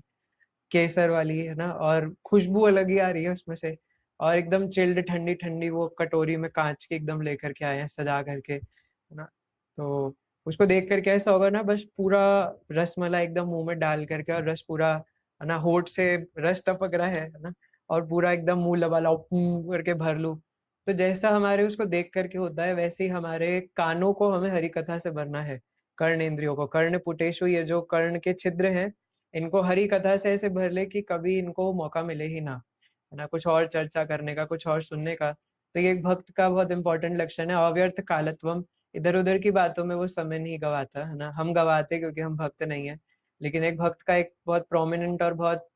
केसर वाली, है ना, और खुशबू अलग ही आ रही है उसमें से। और एकदम चिल्ड ठंडी ठंडी वो कटोरी में कांच की एकदम लेकर के आए हैं सजा करके, है ना। तो उसको देख करके ऐसा होगा ना, बस पूरा रसमलाई एकदम मुंह में डाल करके, और रस पूरा, है ना, होठ से रस टपक रहा है ना, और पूरा एकदम मुंह लबालब करके भर लूं। तो जैसा हमारे उसको देख करके होता है, वैसे ही हमारे कानों को हमें हरि कथा से भरना है। कर्ण इंद्रियों को, कर्ण पुटेशु, ये जो कर्ण के छिद्र हैं, इनको हरी कथा से ऐसे भर ले कि कभी इनको मौका मिले ही ना, है ना, कुछ और चर्चा करने का, कुछ और सुनने का। तो ये एक भक्त का बहुत इंपॉर्टेंट लक्षण है, अव्यर्थ कालत्वम। इधर उधर की बातों में वो समय नहीं गवाता, है ना। हम गवाते क्योंकि हम भक्त नहीं है, लेकिन एक भक्त का एक बहुत प्रोमिनेंट और बहुत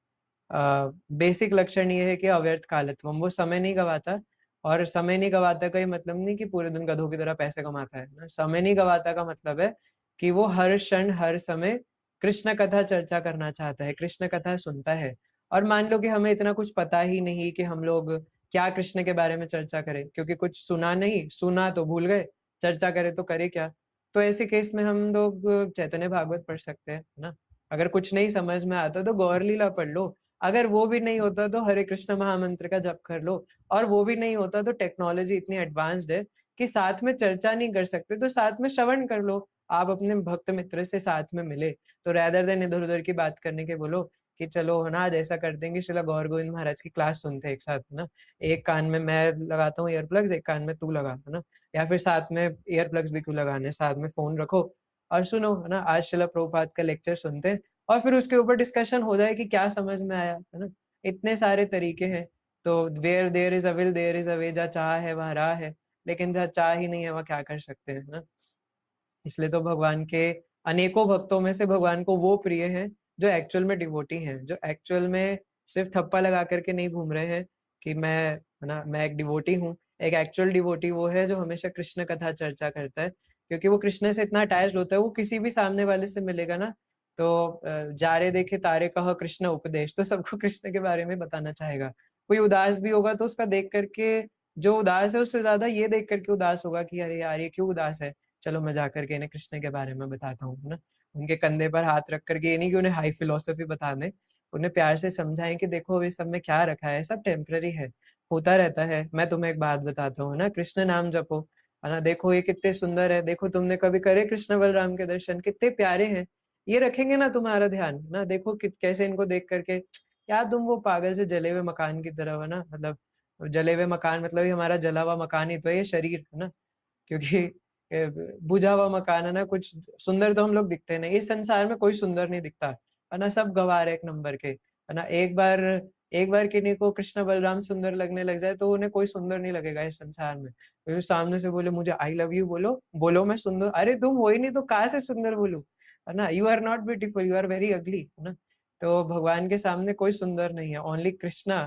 बेसिक लक्षण ये है कि अव्यर्थ कालत्वम, वो समय नहीं गवाता। और समय नहीं गवाता का ये मतलब नहीं कि पूरे दिन गधों की तरह पैसे कमाता है ना। समय नहीं गवाता का मतलब है कि वो हर क्षण हर समय कृष्ण कथा चर्चा करना चाहता है, कृष्ण कथा सुनता है। और मान लो कि हमें इतना कुछ पता ही नहीं कि हम लोग क्या कृष्ण के बारे में चर्चा करें, क्योंकि कुछ सुना नहीं, सुना तो भूल गए, चर्चा करें तो करे क्या। तो ऐसे केस में हम लोग चैतन्य भागवत पढ़ सकते हैं ना। अगर कुछ नहीं समझ में आता तो गौर लीला पढ़ लो, अगर वो भी नहीं होता तो हरे कृष्ण महामंत्र का जप कर लो, और वो भी नहीं होता तो टेक्नोलॉजी इतनी एडवांस्ड है कि साथ में चर्चा नहीं कर सकते तो साथ में श्रवण कर लो। आप अपने भक्त मित्र से साथ में मिले तो रैदर देन इधर उधर की बात करने के बोलो कि चलो है ना आज ऐसा करते हैं कि श्रील गौर गोविंद महाराज की क्लास सुनते हैं एक साथ, है ना। एक कान में मैं लगाता हूँ ईयर प्लग्स, एक कान में तू लगा, है ना। या फिर साथ में ईयर प्लग्स भी क्यों लगाने, साथ में फोन रखो और सुनो, है ना। आज श्रील प्रभुपाद का लेक्चर सुनते हैं और फिर उसके ऊपर डिस्कशन हो जाए कि क्या समझ में आया, है ना। इतने सारे तरीके हैं। तो where there is a will there is a way, जहाँ चाह है वहाँ राह है, लेकिन जहाँ चाह ही नहीं है वहाँ क्या कर सकते हैं, ना। इसलिए तो भगवान के अनेकों भक्तों में से भगवान को वो प्रिय हैं जो एक्चुअल में डिवोटी हैं, जो एक्चुअल में सिर्फ थप्पा लगा करके नहीं घूम रहे हैं कि मैं, है ना, मैं एक डिवोटी हूँ। एक एक्चुअल डिवोटी वो है जो हमेशा कृष्ण कथा चर्चा करता है, क्योंकि वो कृष्ण से इतना अटैच्ड होता है। वो किसी भी सामने वाले से मिलेगा ना तो जारे देखे तारे कहो कृष्ण उपदेश, तो सबको कृष्ण के बारे में बताना चाहेगा। कोई उदास भी होगा तो उसका देख करके, जो उदास है उससे ज्यादा ये देख करके उदास होगा कि अरे यार ये क्यों उदास है, चलो मैं जाकर के इन्हें कृष्ण के बारे में बताता हूँ, ना। उनके कंधे पर हाथ रख करके, ये नहीं कि उन्हें हाई फिलोसफी बता दें, उन्हें प्यार से समझाएं कि देखो ये सब में क्या रखा है, सब टेम्पररी है, होता रहता है। मैं तुम्हें एक बात बताता हूँ ना, कृष्ण नाम जपो, है ना। देखो ये कितने सुंदर है, देखो तुमने कभी करे कृष्ण बलराम के दर्शन, कितने प्यारे हैं। ये रखेंगे ना तुम्हारा ध्यान, ना देखो कैसे इनको देख करके यार तुम वो पागल से जले हुए मकान की तरह, है ना। मतलब जले हुए मकान मतलब ये हमारा जला हुआ मकान ही तो है ये शरीर, है ना। क्योंकि बुझा हुआ मकान, है ना, कुछ सुंदर तो हम लोग दिखते नहीं, इस संसार में कोई सुंदर नहीं दिखता, है ना। सब गंवार है एक नंबर के, है ना। एक बार किन्हीं को कृष्ण बलराम सुंदर लगने लग जाए तो उन्हें कोई सुंदर नहीं लगेगा इस संसार में। तो जो सामने से बोले मुझे आई लव यू, बोलो बोलो मैं सुंदर, अरे तुम हो ही नहीं तो कहाँ से सुंदर बोलूं, है ना। You are not beautiful, you are very ugly, है ना। तो भगवान के सामने कोई सुंदर नहीं है, ओनली कृष्णा,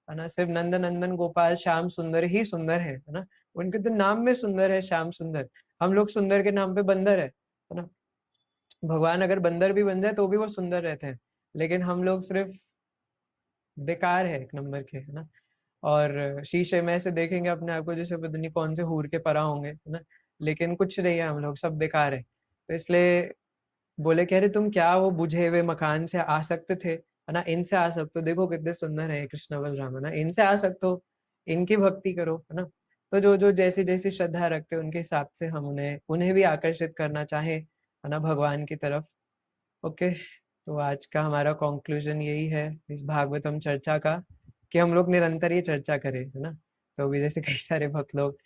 है ना। सिर्फ नंदन नंदन गोपाल श्याम सुंदर ही सुंदर है ना। उनके तो नाम में सुंदर है, श्याम सुंदर। हम लोग सुंदर के नाम पे बंदर है ना। भगवान अगर बंदर भी बन जाए तो भी वो सुंदर रहते हैं, लेकिन हम लोग सिर्फ बेकार है एक नंबर के, है ना। और शीशे में से देखेंगे अपने आप को जैसे पता नहीं कौन से हूर के परा होंगे, है ना। लेकिन कुछ नहीं है, हम लोग सब बेकार है। तो इसलिए बोले कह रहे तुम क्या वो बुझे हुए मकान से आ सकते थे, है ना। इनसे आ सकते हो, देखो कितने सुंदर है कृष्ण बलराम, है ना। इनसे आ सकते हो, इनकी भक्ति करो, है ना। तो जो जो जैसी जैसी श्रद्धा रखते हैं उनके हिसाब से हम उन्हें उन्हें भी आकर्षित करना चाहे, है ना, भगवान की तरफ। ओके। तो आज का हमारा कंक्लूजन यही है इस भागवतम चर्चा का, कि हम लोग निरंतर ये चर्चा करें, है ना। तो अभी जैसे कई सारे भक्त लोग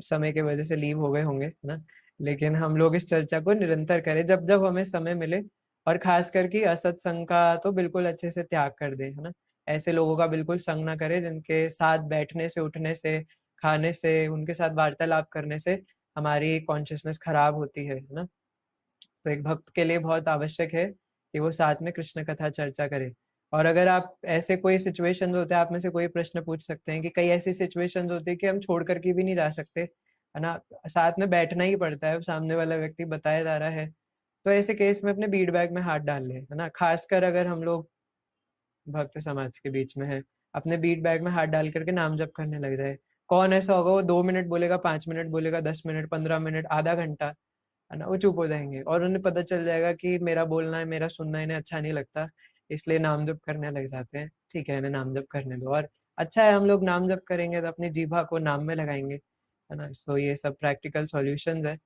समय के वजह से लीव हो गए होंगे, है ना। लेकिन हम लोग इस चर्चा को निरंतर करें जब जब हमें समय मिले, और खास करके असत्संग का तो बिल्कुल अच्छे से त्याग कर दे, है ना। ऐसे लोगों का बिल्कुल संग ना करे जिनके साथ बैठने से, उठने से, खाने से, उनके साथ वार्तालाप करने से हमारी कॉन्शियसनेस खराब होती है ना। तो एक भक्त के लिए बहुत आवश्यक है कि वो साथ में कृष्ण कथा चर्चा करे। और अगर आप ऐसे कोई सिचुएशंस होते हैं, आप में से कोई प्रश्न पूछ सकते हैं कि कई ऐसी सिचुएशंस होती है कि हम छोड़ करके भी नहीं जा सकते, है ना। साथ में बैठना ही पड़ता है, सामने वाला व्यक्ति बताया जा रहा है, तो ऐसे केस में अपने बीट बैग में हाथ डाल ले, है ना। खासकर अगर हम लोग भक्त समाज के बीच में है, अपने बीट बैग में हाथ डाल करके नाम जप करने लग जाए। कौन ऐसा होगा वो 2 मिनट बोलेगा, 5 मिनट बोलेगा, 10 मिनट, 15 मिनट, आधा घंटा, है ना, वो चुप हो जाएंगे और उन्हें पता चल जाएगा कि मेरा बोलना है, मेरा सुनना इन्हें अच्छा नहीं लगता, इसलिए नाम जप करने लग जाते हैं। ठीक है, इन्हें नाम जप करने दो, और अच्छा है हम लोग नाम जप करेंगे तो अपनी जीभा को नाम में लगाएंगे, है ना। सो ये सब प्रैक्टिकल सॉल्यूशंस है